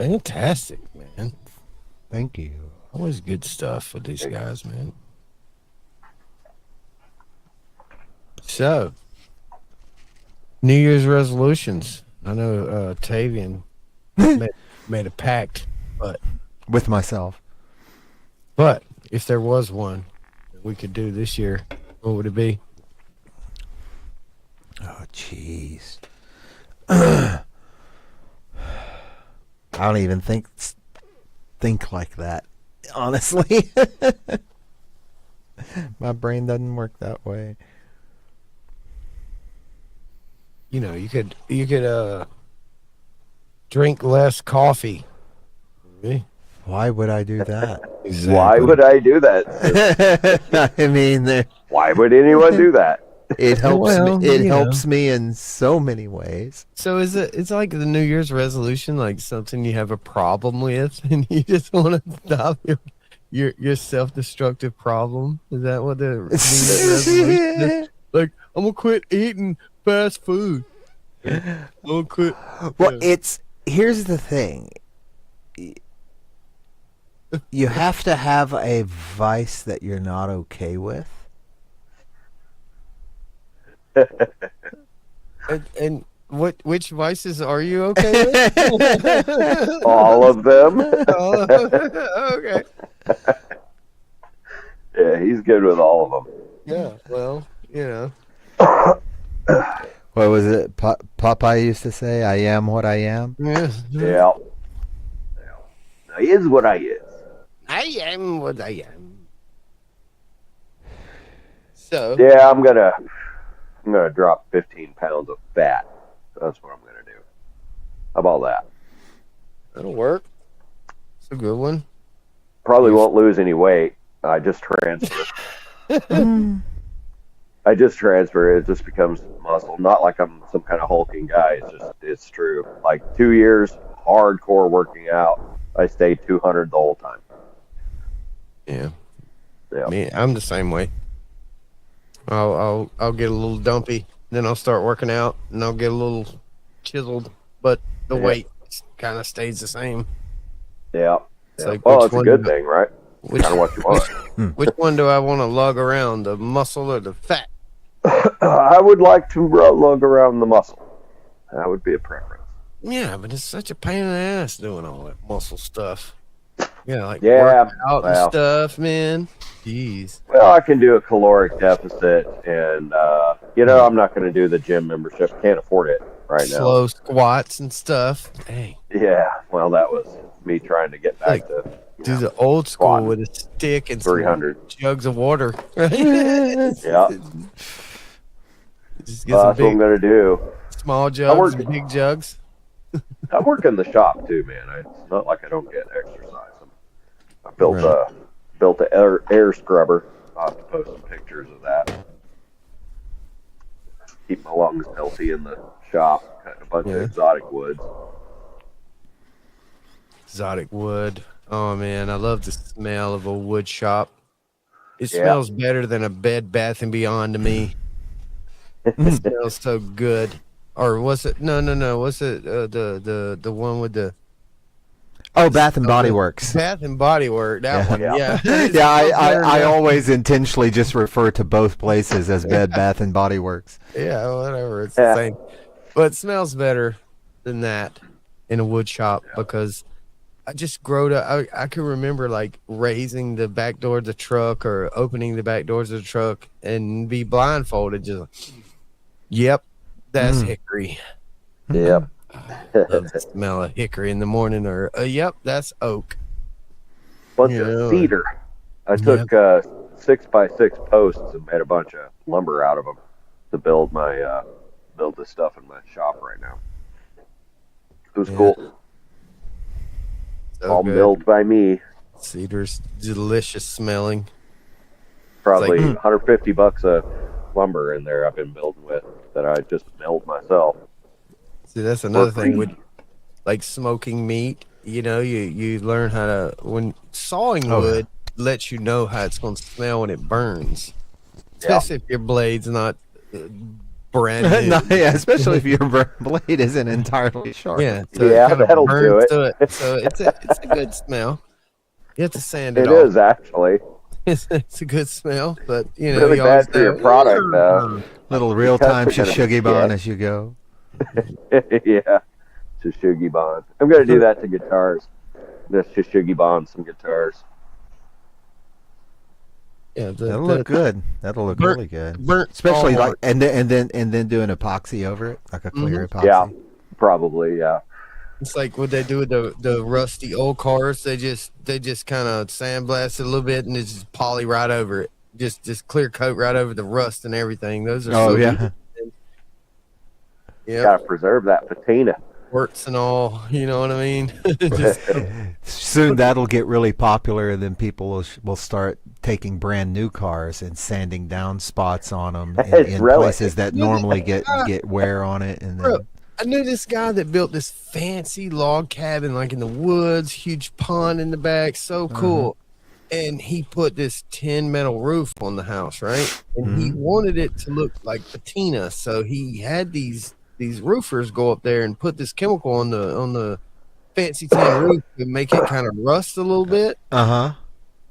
Fantastic, man. Thank you. Always good stuff with these guys, man. So, New Year's resolutions. I know Tavian made a pact, but With myself. if there was one that we could do this year, what would it be? Oh, jeez. I don't even think like that, honestly. My brain doesn't work that way. You know, you could drink less coffee. Really? Why would I do that? Exactly. Why would I do that? I mean, Why would anyone do that? it helps Well, me. It you helps me in so many ways. So it's like the New Year's resolution, like something you have a problem with, and you just want to stop your self-destructive problem? Is that what the New Year's resolution is? Like, I'm gonna quit eating fast food. I'm gonna quit. Well, here's the thing. You have to have a vice that you're not okay with. And which vices are you okay with? All of them. Okay. Yeah, he's good with all of them. Yeah. Well, you know. What was it? Popeye used to say, "I am what I am." Yeah. Yeah. I is what I is. I am what I am. So. Yeah, I'm gonna drop 15 pounds of fat. That's what I'm gonna do. How about that? That'll work. It's a good one. Probably won't lose any weight. I just transfer. I just transfer. It just becomes muscle. Not like I'm some kind of hulking guy. It's true. Like 2 years hardcore working out, I stayed 200 the whole time. Yeah. Yeah. Me, I'm the same way. I'll get a little dumpy, then I'll start working out, and I'll get a little chiseled, but the weight kind of stays the same. Yeah. It's like, well, which it's a one good do- thing, right? Which, Kind of what you want. which one do I want to lug around, the muscle or the fat? I would like to lug around the muscle. That would be a preference. Yeah, but it's such a pain in the ass doing all that muscle stuff. Yeah, like Yeah, working out and well. stuff, man. Jeez. Well, I can do a caloric deficit, and I'm not going to do the gym membership. Can't afford it right now. Slow squats and stuff. Dang. Yeah, well, that was me trying to get back to Do the old school squatting. with a stick and 300. some jugs of water. Right? Yeah, Just get some that's what I'm big, going to do. small jugs work- and big jugs. I work in the shop too, man. It's not like I don't get exercise. I built a air scrubber. I'll have to post some pictures of that. Keep my lungs healthy in the shop. Cutting a bunch of exotic woods. Exotic wood. Oh man, I love the smell of a wood shop. It smells better than a Bed Bath and Beyond to me. It smells so good. Or was it? No. Was it the one with the Bath and Body Works. Bath and Body Work? That one. Yeah. Yeah, I always intentionally just refer to both places as Bed Bath and Body Works. Yeah, whatever. It's the same. But it smells better than that in a wood shop because I just growed up. I can remember like raising the back door of the truck or opening the back doors of the truck and be blindfolded. Just like, yep, that's hickory. Yep. Love the smell of hickory in the morning. Or yep, that's oak. Bunch of cedar. I took 6x6 posts and made a bunch of lumber out of them to build the stuff in my shop right now. It was cool. So All good. milled by me. Cedar's delicious smelling. Probably It's like- $150 of lumber in there I've been building with that I just milled myself. See, that's another thing with like smoking meat. You know, you learn how to when sawing wood lets you know how it's going to smell when it burns. Especially if your blade's not brand new. No, yeah, especially if your blade isn't entirely sharp. Yeah, so Yeah, it kind of that'll do burns it. to it. So it's a good smell. You have to sand it It off. is actually It's a good smell, but you know, really you always bad for your know, product, though. Little real-time Cuts are gonna be shishugibon shit. as you go. Yeah, Shishugi Bond. I'm gonna do that to guitars. Just Shishugi Bond some guitars. yeah, That'll look good. That'll look burnt- really good. burnt Especially all like and then do an epoxy over it, like a clear epoxy. Yeah, probably. Yeah. It's like what they do with the rusty old cars. They just kind of sandblast it a little bit and it's just poly right over it. Just clear coat right over the rust and everything. Those are Oh so yeah. good. Yeah, Gotta preserve that patina. works and all. You know what I mean? Just, Soon that'll get really popular, and then people will start taking brand new cars and sanding down spots on them in Really? places that normally get wear on it. And then, bro, I knew this guy that built this fancy log cabin, like in the woods, huge pond in the back, so cool. And he put this tin metal roof on the house, right? And he wanted it to look like patina, so he had these roofers go up there and put this chemical on the fancy tin roof to make it kind of rust a little bit.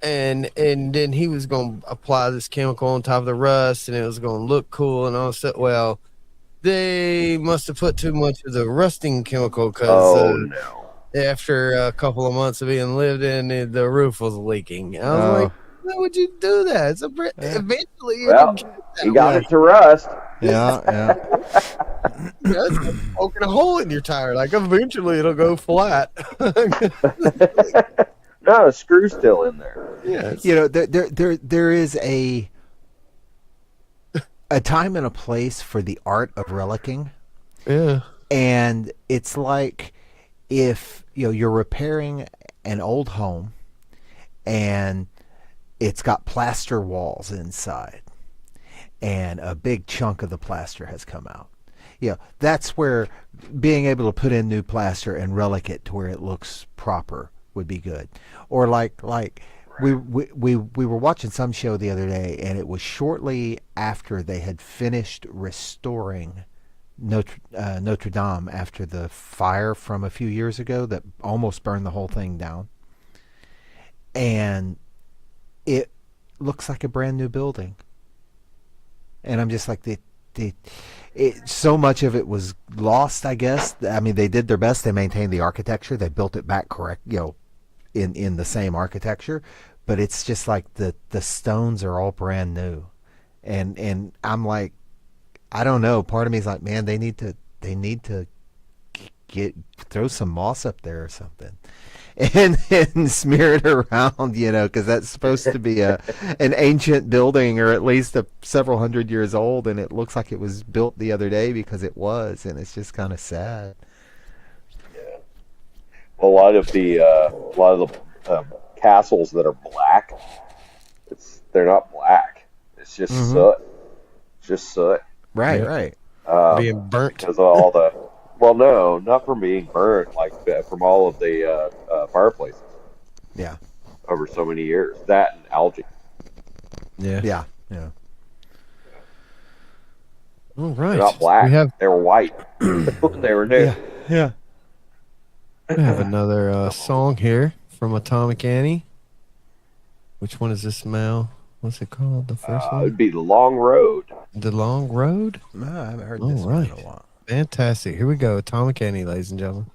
And then he was going to apply this chemical on top of the rust, and it was going to look cool and all that. Well, they must have put too much of the rusting chemical because No. after a couple of months of being lived in, the roof was leaking. I was like, why would you do that? Eventually, Well, you got it to rust. yeah. it's like poking a hole in your tire. Like eventually, it'll go flat. No, a screw's still in there. Yeah, You know, there is a time and a place for the art of relicking. yeah. And it's like if you're repairing an old home and it's got plaster walls inside and a big chunk of the plaster has come out. That's where being able to put in new plaster and relic it to where it looks proper would be good. Or like we were watching some show the other day, and it was shortly after they had finished restoring Notre Dame after the fire from a few years ago that almost burned the whole thing down. And it looks like a brand new building. And I'm just like, so much of it was lost, I guess. I mean, they did their best. They maintained the architecture. They built it back correct, in the same architecture. But it's just like the stones are all brand new. And I'm like, I don't know. Part of me is like, man, they need to throw some moss up there or something, and smear it around, because that's supposed to be an ancient building, or at least several hundred years old, and it looks like it was built the other day because it was, and it's just kind of sad. A lot of the castles that are black, they're not black. It's just soot. It's just soot. Right. Being burnt. Because of all the. Well, no, not from being burnt, like from all of the fireplaces. Yeah. Over so many years, that and algae. Yeah. All right. They're not black. We have They were white when they were new. Yeah. we have another song here from Atomic Annie. Which one is this, Mel? What's it called? The first one? It'd be the Long Road. The Long Road? No, I haven't heard All this one in right. a while. Fantastic. Here we go. Atomic Annie, ladies and gentlemen.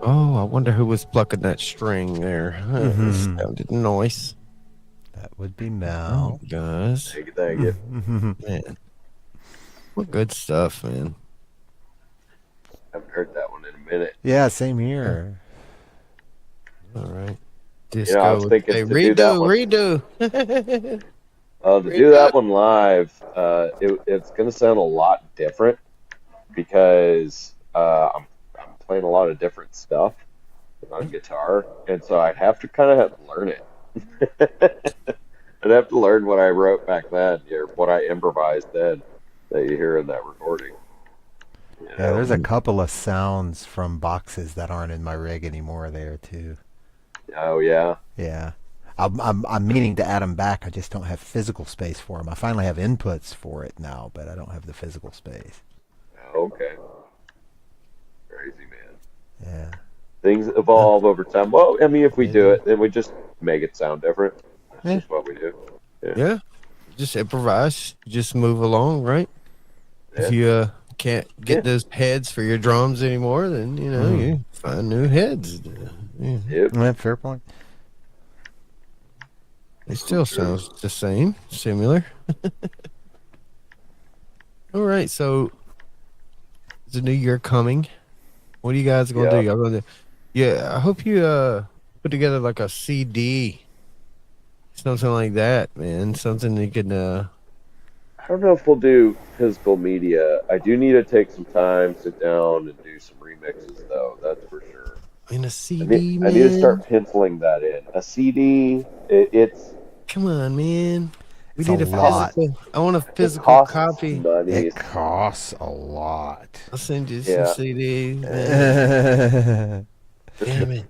Oh, I wonder who was plucking that string there. It sounded nice. That would be Mel. Oh, guys. Thank you. Man. What good stuff, man. Haven't heard that one in a minute. Yeah, same here. All right. Yeah, I was thinking to do that one. redo. To do that one live, it's going to sound a lot different because I'm playing a lot of different stuff on guitar, and so I'd have to kind of have to learn it. I'd have to learn what I wrote back then, or what I improvised then that you hear in that recording. Yeah, there's a couple of sounds from boxes that aren't in my rig anymore there too. Oh yeah. Yeah. I'm meaning to add them back. I just don't have physical space for them. I finally have inputs for it now, but I don't have the physical space. Okay. Crazy, man. Yeah. Things evolve over time. Well, I mean, if we do it, then we just make it sound different. That's Yeah. just what we do. Yeah. Just improvise. Just move along, right? Yeah. If you can't get those heads for your drums anymore, then, you find new heads. Yeah. Yep. Yeah, fair point. It still sounds the same, similar. All right, so is the new year coming? What are you guys gonna do? Y'all gonna do? Yeah, I hope you put together like a CD, something like that, man. Something you can. I don't know if we'll do physical media. I do need to take some time, sit down, and do some remixes, though. That's for sure. In a CD, I need to start penciling that in. A CD, it's. Come on, man. We It's need a lot. physical. I want a It physical costs copy. money. It costs a lot. I'll send you Yeah. some CDs. Man. Damn it.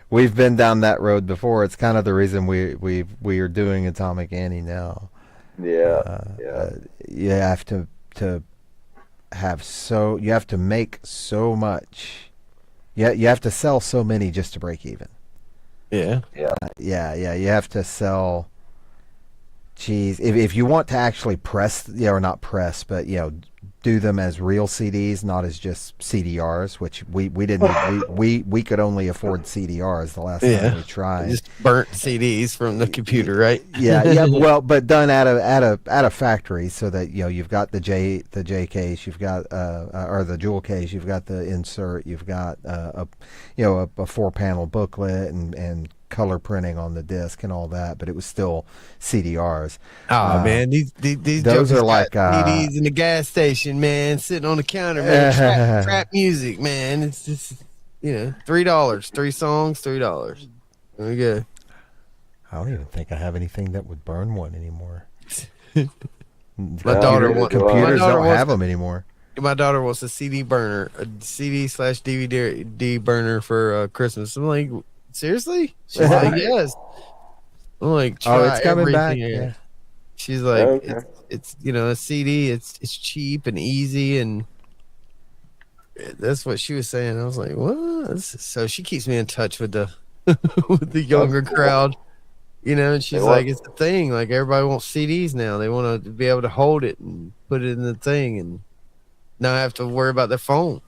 We've been down that road before. It's kind of the reason we are doing Atomic Annie now. Yeah. You have to have you have to make so much. Yeah, you have to sell so many just to break even. Yeah. Yeah. You have to sell. Geez, if you want to actually press, or not press, but do them as real CDs, not as just CDRs, which we didn't. we could only afford CDRs the last time we tried. Just burnt CDs from the computer, right? Yeah. Well, but done at a factory, so that you've got the J case, you've got or the jewel case, you've got the insert, you've got a 4-panel booklet and color printing on the disc and all that, but it was still CDRs. Oh man, these those are like CDs in the gas station, man, sitting on the counter, man. Trap music, man. It's just $3, 3 songs, $3. There we go. I don't even think I have anything that would burn one anymore. My daughter computers don't have them anymore. My daughter wants a CD burner, a CD/DVD burner for Christmas. I'm like, seriously? She's like, yes. I'm like, try it's coming back. everything. Yeah. She's like, Okay. it's a CD. It's cheap and easy, and that's what she was saying. I was like, what? So she keeps me in touch with the with the younger crowd, and she's like, it's the thing. Like everybody wants CDs now. They want to be able to hold it and put it in the thing, and not have to worry about their phone.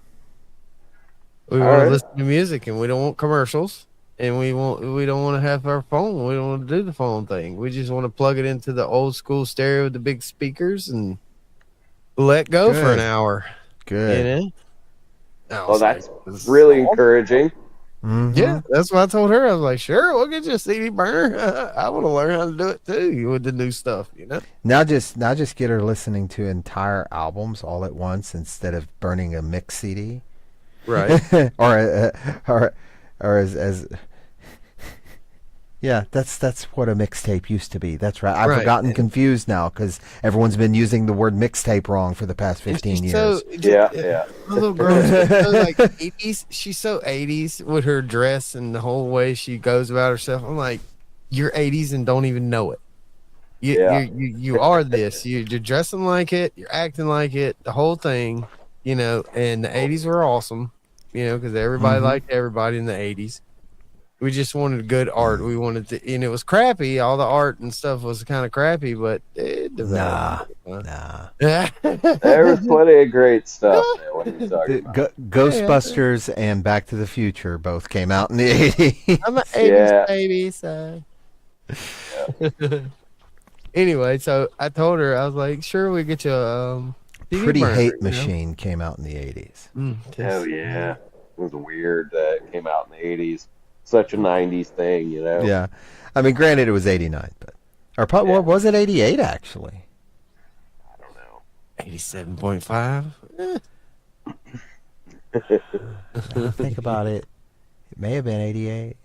We want to listen to music, and we don't want commercials. And we don't want to have our phone. We don't want to do the phone thing. We just want to plug it into the old school stereo with the big speakers and let go for an hour. Good. Well, that's really encouraging. Mm-hmm. Yeah, that's what I told her. I was like, sure, we'll get you a CD burner. I want to learn how to do it too with the new stuff, Now just get her listening to entire albums all at once instead of burning a mix CD. Right. or as yeah, that's what a mixtape used to be. That's right. I've gotten confused now because everyone's been using the word mixtape wrong for the past 15 years. Yeah. My little girl's so like 80s. She's so 80s with her dress and the whole way she goes about herself. I'm like, you're 80s and don't even know it. You are this. You're dressing like it. You're acting like it. The whole thing, And the 80s were awesome, because everybody liked everybody in the 80s. We just wanted good art. We wanted to, and it was crappy. All the art and stuff was kind of crappy, but it developed. Nah. There was plenty of great stuff there. What are you talking about? Ghostbusters and Back to the Future both came out in the 80s. I'm an 80s baby, so. Anyway, so I told her, I was like, sure, we get you a CD Pretty burner, Hate you know? Machine came out in the 80s. Hell yeah. It was weird that it came out in the 80s. Such a 90s thing, you know? Yeah. I mean, granted, it was 89, but. Or probably, was it 88, actually? I don't know. 87.5. Think about it. It may have been 88.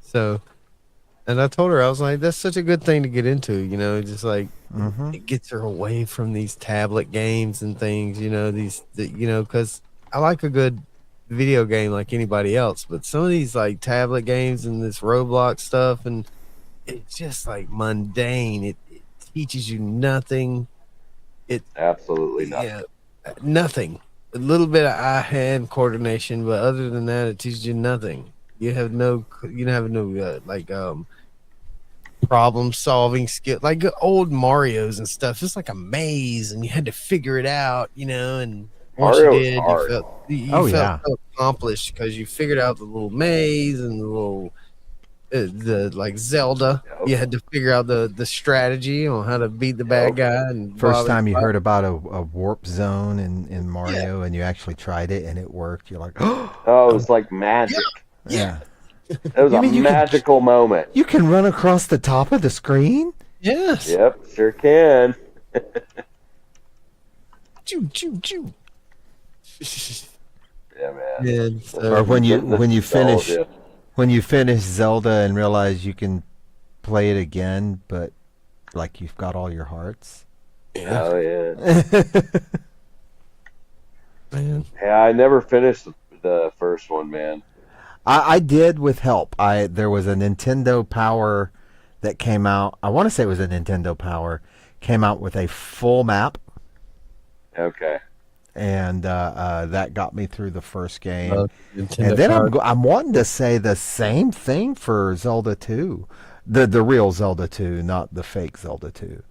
So, and I told her, I was like, that's such a good thing to get into, you know, just like it gets her away from these tablet games and things, you know, because I like a good video game like anybody else, but some of these like tablet games and this Roblox stuff, and it's just like mundane. It teaches you nothing. Absolutely nothing. Yeah, nothing. A little bit of eye-hand coordination, but other than that, it teaches you nothing. You have no problem-solving skill, like old Mario's and stuff. It's like a maze, and you had to figure it out, you know. And once you did, you felt so accomplished because you figured out the little maze and the little the like Zelda. You had to figure out the strategy on how to beat the bad guy. And first time you heard about a warp zone in Mario, and you actually tried it and it worked. You're like, oh, it was like magic. Yeah. It was a magical moment. You can run across the top of the screen? Yes. Yep, sure can. Choo choo choo. Yeah, man. Yeah, Or when you finish Zelda and realize you can play it again, but like you've got all your hearts. Yeah. Oh yeah. Man. Yeah, I never finished the first one, man. I did with help. There was a Nintendo Power that came out. I want to say it was a Nintendo Power. Came out with a full map. Okay. And that got me through the first game. And Nintendo then Power. I'm wanting to say the same thing for Zelda 2. The real Zelda 2, not the fake Zelda 2.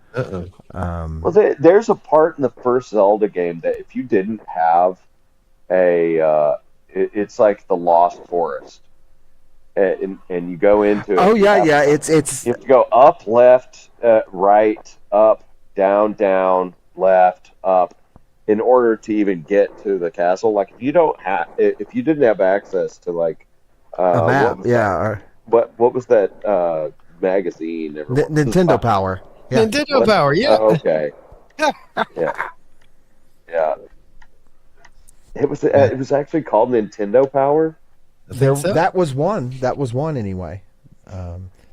Well, there's a part in the first Zelda game that if you didn't have it's like the Lost Forest, and you go into it. Oh yeah. It's you have to go up, left, right, up, down, left, up, in order to even get to the castle. Like if you didn't have access to like a map, what was that magazine? Nintendo Power. Yeah. Nintendo Power, yeah. Oh, okay. Yeah. It was actually called Nintendo Power. That was one. That was one anyway.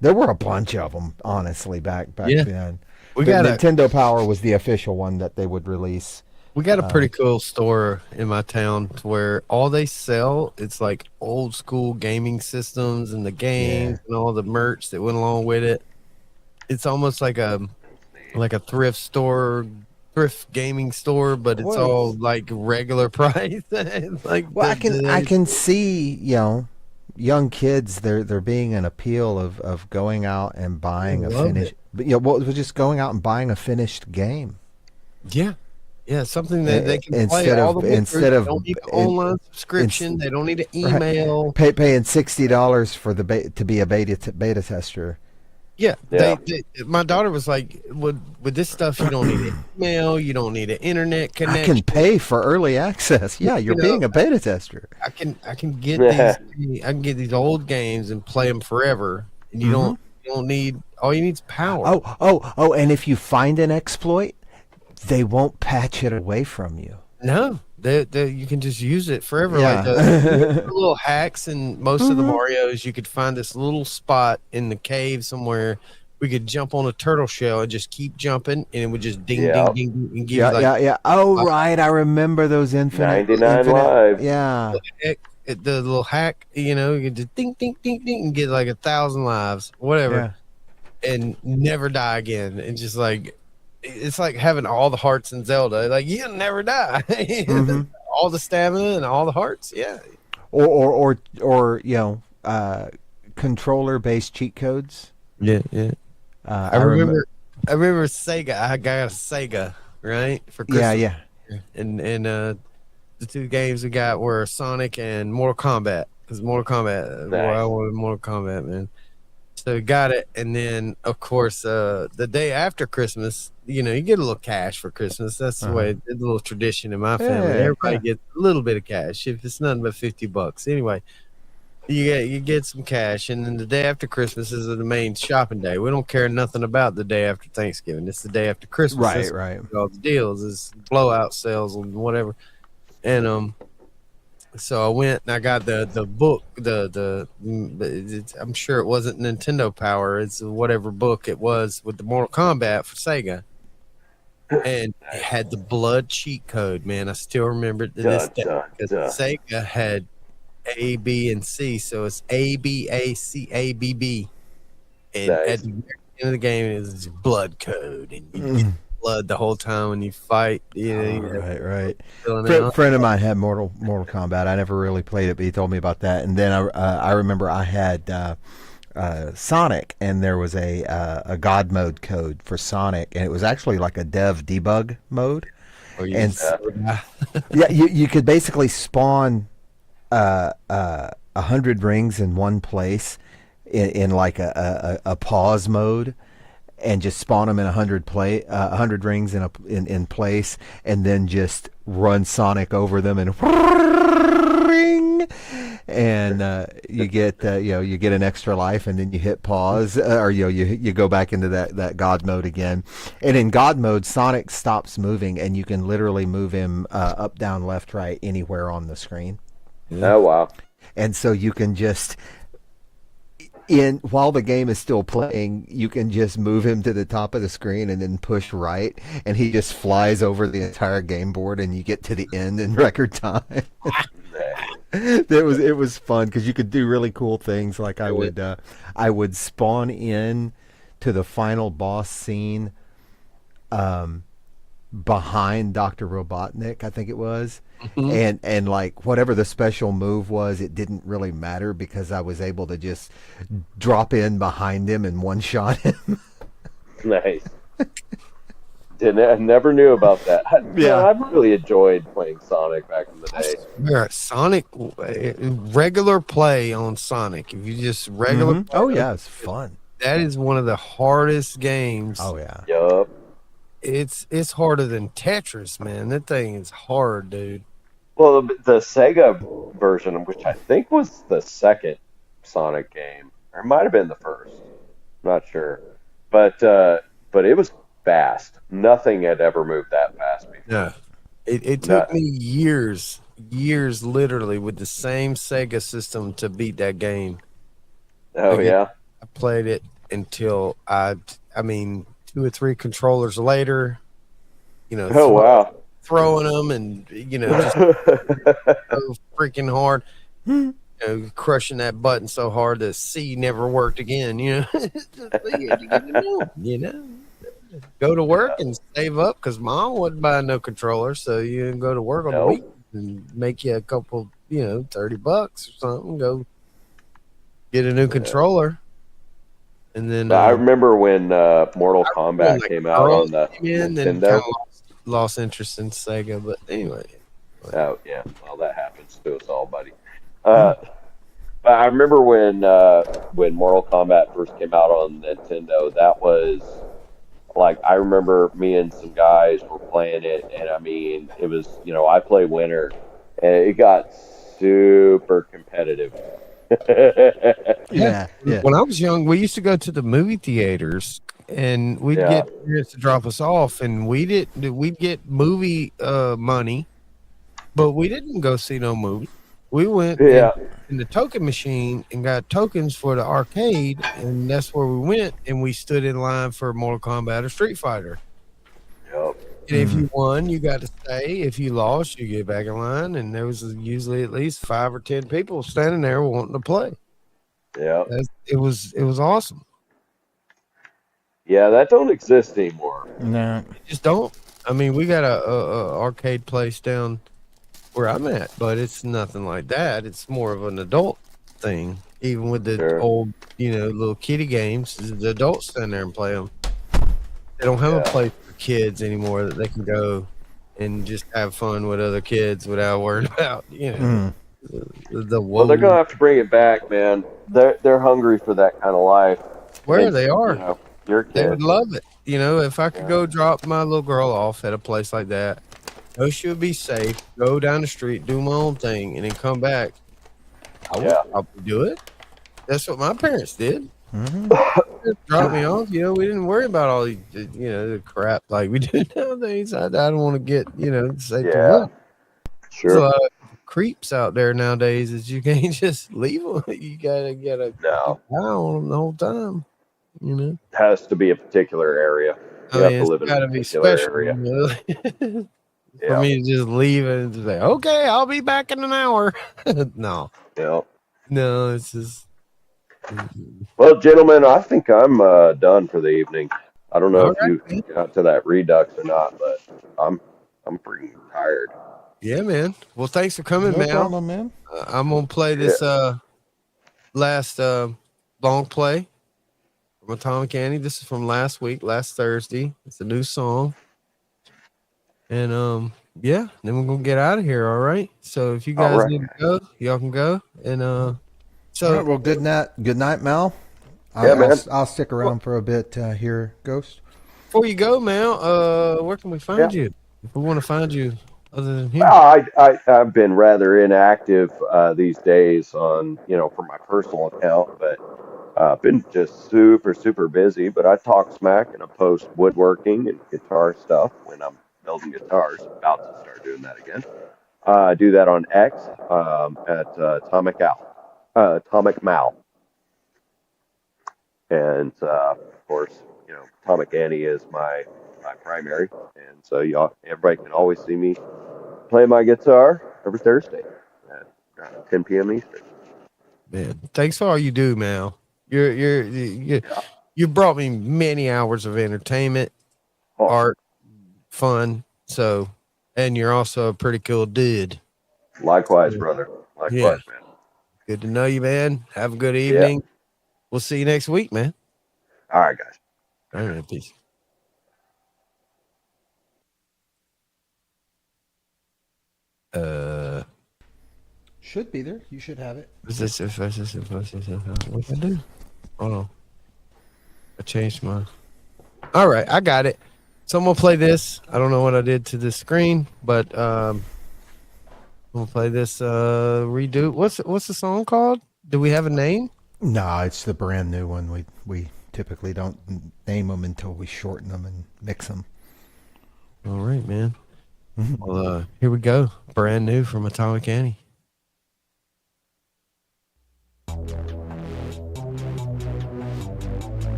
There were a bunch of them, honestly, back then. Nintendo Power was the official one that they would release. We got a pretty cool store in my town to where all they sell, it's like old school gaming systems and the games and all the merch that went along with it. It's almost like a thrift store, thrift gaming store, but it's all like regular price. I can see, young kids, there being an appeal of going out and buying just going out and buying a finished game. Yeah, something that they can play all the way through. They don't need an online subscription. They don't need an email. Paying $60 to be a beta tester. Yeah. My daughter was like, with this stuff, you don't need an email. You don't need an internet connection. I can pay for early access. Yeah, you're being a beta tester. I can get these old games and play them forever. And you don't need, all you need is power. Oh, and if you find an exploit, they won't patch it away from you. No, you can just use it forever. Yeah. Like the little hacks in most of the Marios, you could find this little spot in the cave somewhere. We could jump on a turtle shell and just keep jumping, and it would just ding, ding, ding, and give you yeah. Oh, right, I remember those infinite 99 lives. Yeah, the little hack. You can just ding, ding, ding, ding, and get like 1,000 lives, whatever, and never die again. And just like. It's like having all the hearts in Zelda. Like, you'll never die. all the stamina and all the hearts. Yeah. Or controller based cheat codes. Yeah, yeah. I remember Sega. I got a Sega, right? For Christmas. Yeah. And the two games we got were Sonic and Mortal Kombat. Because Mortal Kombat, boy, I wanted Mortal Kombat, man. So got it, and then of course the day after Christmas, you get a little cash for Christmas. That's the way, it's a little tradition in my family. Everybody gets a little bit of cash, if it's nothing but $50. Anyway, you get some cash, and then the day after Christmas is the main shopping day. We don't care nothing about the day after Thanksgiving. It's the day after Christmas. Right. All the deals is blowout sales and whatever, and so I went and I got the book, I'm sure it wasn't Nintendo Power. It's whatever book it was with the Mortal Kombat for Sega. And it had the blood cheat code, man. I still remember it to this day. Because Sega had A, B, and C. So it's A, B, A, C, A, B, B. And at the end of the game, it was blood code. And you get blood the whole time when you fight. Right. Friend of mine had Mortal Kombat. I never really played it, but he told me about that. And then I remember I had Sonic, and there was a God mode code for Sonic, and it was actually like a dev debug mode. You could basically spawn 100 rings in one place in like a pause mode. And just spawn them in 100 rings in place, and then just run Sonic over them and ring, and you get an extra life, and then you hit pause, or you go back into that God mode again. And in God mode, Sonic stops moving, and you can literally move him up, down, left, right, anywhere on the screen. Oh wow! And so you can just, while the game is still playing, you can just move him to the top of the screen and then push right, and he just flies over the entire game board, and you get to the end in record time. It was fun because you could do really cool things. Like I would spawn in to the final boss scene behind Dr. Robotnik, I think it was. Mm-hmm. And like whatever the special move was, it didn't really matter because I was able to just drop in behind him and one shot him. Nice. I never knew about that. I really enjoyed playing Sonic back in the day. Yeah, Sonic, regular play on Sonic. If you just regular play, oh yeah, it's fun. That is one of the hardest games. Oh yeah. Yup. It's harder than Tetris, man. That thing is hard, dude. Well, the Sega version, which I think was the second Sonic game, or it might have been the first. I'm not sure, but it was fast. Nothing had ever moved that fast before. Yeah, it took me years, literally, with the same Sega system to beat that game. Oh yeah, I played it until I mean. 2 or 3 controllers later, throwing them and just so freaking hard, crushing that button so hard the C never worked again. Go to work and save up because mom wouldn't buy no controller, so you can go to work on the week and make you a couple, $30 or something. Go get a new controller. And then I remember when Mortal Kombat came out on the Nintendo. Then lost interest in Sega, but anyway. Oh yeah, well that happens to us all, buddy. But I remember when Mortal Kombat first came out on Nintendo, that was like I remember me and some guys were playing it, and I mean it was I play winner, and it got super competitive. Yeah. When I was young, we used to go to the movie theaters, and we'd get parents to drop us off, and we'd get movie money, but we didn't go see no movie. We went in the token machine and got tokens for the arcade, and that's where we went, and we stood in line for Mortal Kombat or Street Fighter. Yep. And if you won, you got to stay. If you lost, you get back in line. And there was usually at least 5 or 10 people standing there wanting to play. Yeah, it was awesome. Yeah, that don't exist anymore. No, Just don't. I mean, we got a arcade place down where I'm at, but it's nothing like that. It's more of an adult thing. Even with the Sure. old, little kiddie games, the adults stand there and play them. They don't have a place for kids anymore that they can go and just have fun with other kids without worrying about, the Well, they're gonna have to bring it back, man. They're hungry for that kind of life. where And, they are. Your They kids. would love it. If I could go drop my little girl off at a place like that, know she would be safe, go down the street, do my own thing, and then come back, I would probably do it. That's what my parents did. Drop me off. We didn't worry about all the crap like we do nowadays. I don't want to get, say too much. Sure. There's a lot of creeps out there nowadays that you can't just leave them. You gotta get a eye on them the whole time. It has to be a particular area. You have to live in a particular area. For me to just leave and just say, okay, I'll be back in an hour. No. Yeah. No, it's just. Well, gentlemen, I think I'm done for the evening. I don't know if you got to that redux or not, but I'm freaking tired. Yeah, man. Well, thanks for coming, No man. problem, man. I'm gonna play this last long play from Atomic Annie. This is from last Thursday. It's a new song, and then we're gonna get out of here. All right. So if you guys need to go, y'all can go. And all right, well, good night, Mal. Man. I'll stick around for a bit here, Ghost. Before you go, Mal, where can we find you? If we want to find you, other than here. I've been rather inactive these days on for my personal account, but I've been just super, super busy. But I talk smack and I post woodworking and guitar stuff when I'm building guitars. About to start doing that again. I do that on X at Atomic Mal. And of course, Atomic Annie is my primary, and so everybody can always see me play my guitar every Thursday at 10 p.m. Eastern. Man, thanks for all you do, Mal. You brought me many hours of entertainment, art, fun. So, and you're also a pretty cool dude. Likewise, brother. Likewise, man. Good to know you, man. Have a good evening. Yeah. We'll see you next week, man. All right, guys. All right, peace. Should be there. You should have it. What did I do? Hold on. I changed my. All right, I got it. So I'm gonna play this. I don't know what I did to the screen, but I'm gonna play this redo. What's the song called? Do we have a name? No, it's the brand new one. We typically don't name them until we shorten them and mix them. All right, man. Well, here we go. Brand new from Atomic Annie.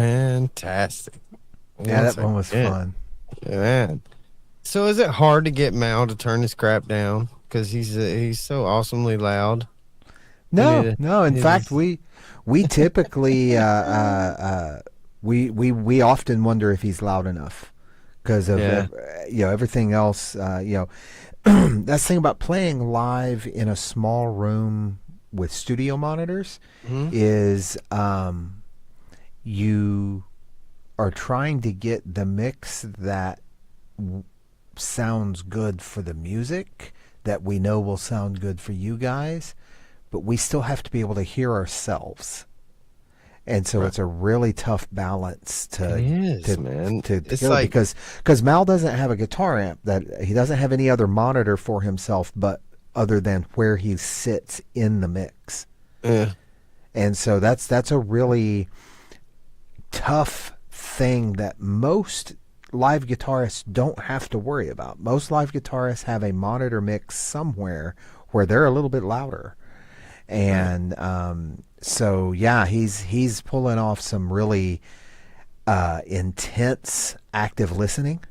Fantastic. Yeah, that one was fun. Yeah, man. So is it hard to get Mal to turn his crap down? Because he's so awesomely loud. No. In fact, we typically we often wonder if he's loud enough because of everything else. That's the thing about playing live in a small room with studio monitors is you are trying to get the mix that sounds good for the music that we know will sound good for you guys, but we still have to be able to hear ourselves. And so it's a really tough balance to because Mal doesn't have a guitar amp, that he doesn't have any other monitor for himself but other than where he sits in the mix. Yeah. And so that's a really tough thing that most live guitarists don't have to worry about. Most live guitarists have a monitor mix somewhere where they're a little bit louder. And so yeah, he's pulling off some really intense active listening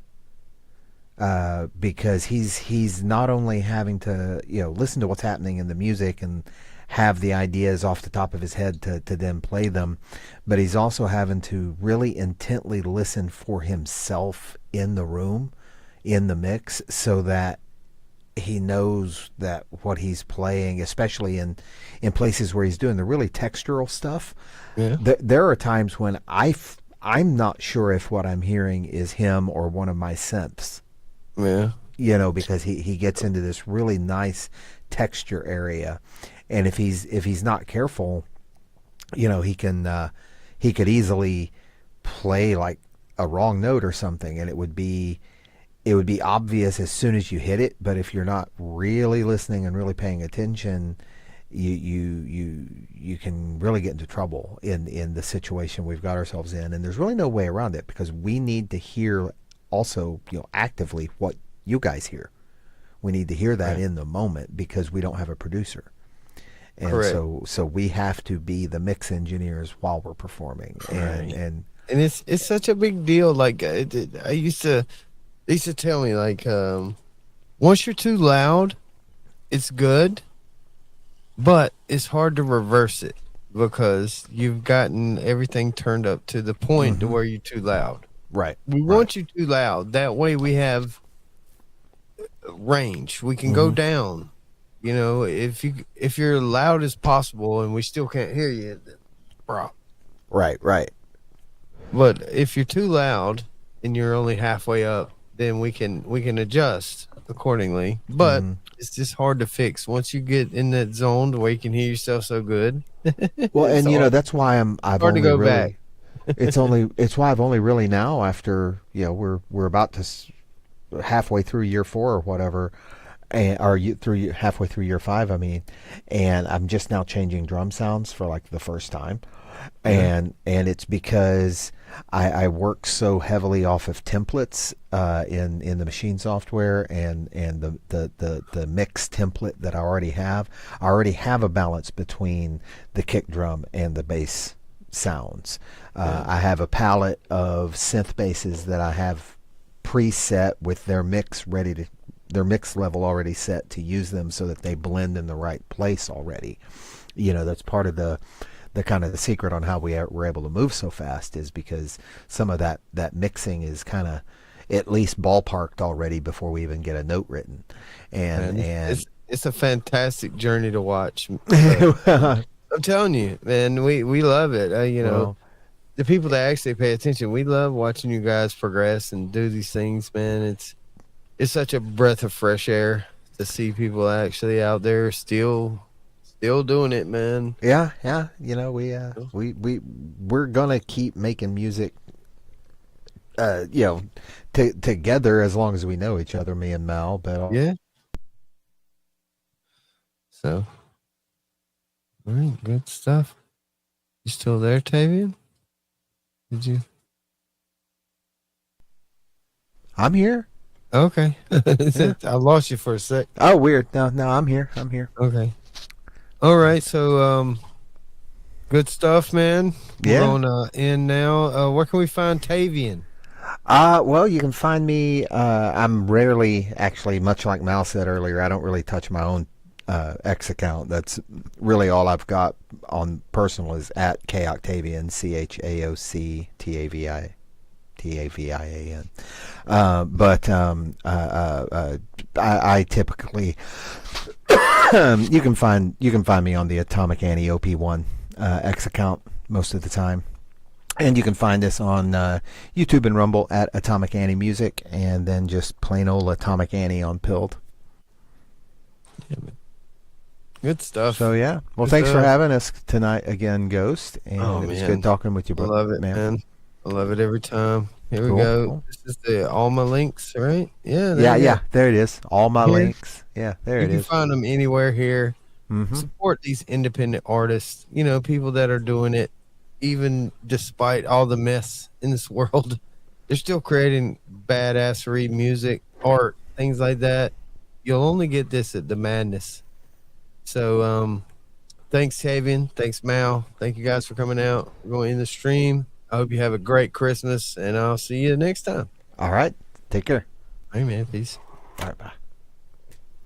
because he's not only having to listen to what's happening in the music and have the ideas off the top of his head to then play them, but he's also having to really intently listen for himself in the room, in the mix, so that he knows that what he's playing, especially in places where he's doing the really textural stuff, there are times when I'm not sure if what I'm hearing is him or one of my synths. Yeah. Because he gets into this really nice texture area. And if he's not careful, he could easily play like a wrong note or something, and it would be obvious as soon as you hit it. But if you're not really listening and really paying attention, you can really get into trouble in the situation we've got ourselves in. And there's really no way around it because we need to hear also actively what you guys hear. We need to hear that in the moment because we don't have a producer. And so we have to be the mix engineers while we're performing. And it's such a big deal. Like they used to tell me, like, once you're too loud, it's good, but it's hard to reverse it because you've gotten everything turned up to the point to where you're too loud. Right. We want you too loud. That way we have range. We can go down. If you're loud as possible and we still can't hear you, bro. Right. But if you're too loud and you're only halfway up, then we can adjust accordingly. But it's just hard to fix once you get in that zone where you can hear yourself so good. Well, and that's why I've hard to go back. It's why I've only really now, after we're about to halfway through year 4 or whatever. Halfway through year 5, I mean, and I'm just now changing drum sounds for like the first time, and it's because I work so heavily off of templates in the machine software and the mix template that I already have. I already have a balance between the kick drum and the bass sounds. I have a palette of synth basses that I have preset with their mix level already set to use them so that they blend in the right place already. That's part of the kind of the secret on how we're able to move so fast, is because some of that mixing is kind of at least ballparked already before we even get a note written. And it's a fantastic journey to watch. I'm telling you, man, we love it. The people that actually pay attention, we love watching you guys progress and do these things, man. It's such a breath of fresh air to see people actually out there still doing it, man. Yeah. We're gonna keep making music, together as long as we know each other, me and Mal. But yeah. So, all right, good stuff. You still there, Tavian? Did you? I'm here. Okay. I lost you for a sec. Oh, weird. No, I'm here. Okay. All right. So, Good stuff, man. Yeah. We're going in now. Where can we find Tavian? Well, you can find me. I'm rarely, actually, much like Mal said earlier, I don't really touch my own X account. That's really all I've got on personal is at Chaoctavian, CHAOCTAVIAN. I typically you can find me on the Atomic Annie OP1 X account most of the time. And you can find us on YouTube and Rumble at Atomic Annie Music, and then just plain old Atomic Annie on Pilled. Good stuff. So yeah, well, Good thanks for stuff. having us tonight again, Ghost. And it was good talking with you, I bro. love it, man. I love it every time. Here Cool, we go. cool. This is the all my links, right? Yeah. Yeah, there it is. All my Here. links. Yeah, there You it can is. find them anywhere here. Mm-hmm. Support these independent artists. You know, people that are doing it, even despite all the mess in this world. They're still creating badassery music, art, things like that. You'll only get this at the Madness. So, thanks, Tavian. Thanks, Mal. Thank you guys for coming out. We're going in the stream. I hope you have a great Christmas, and I'll see you next time. All right. Take care. Hey, man. Peace. All right. Bye.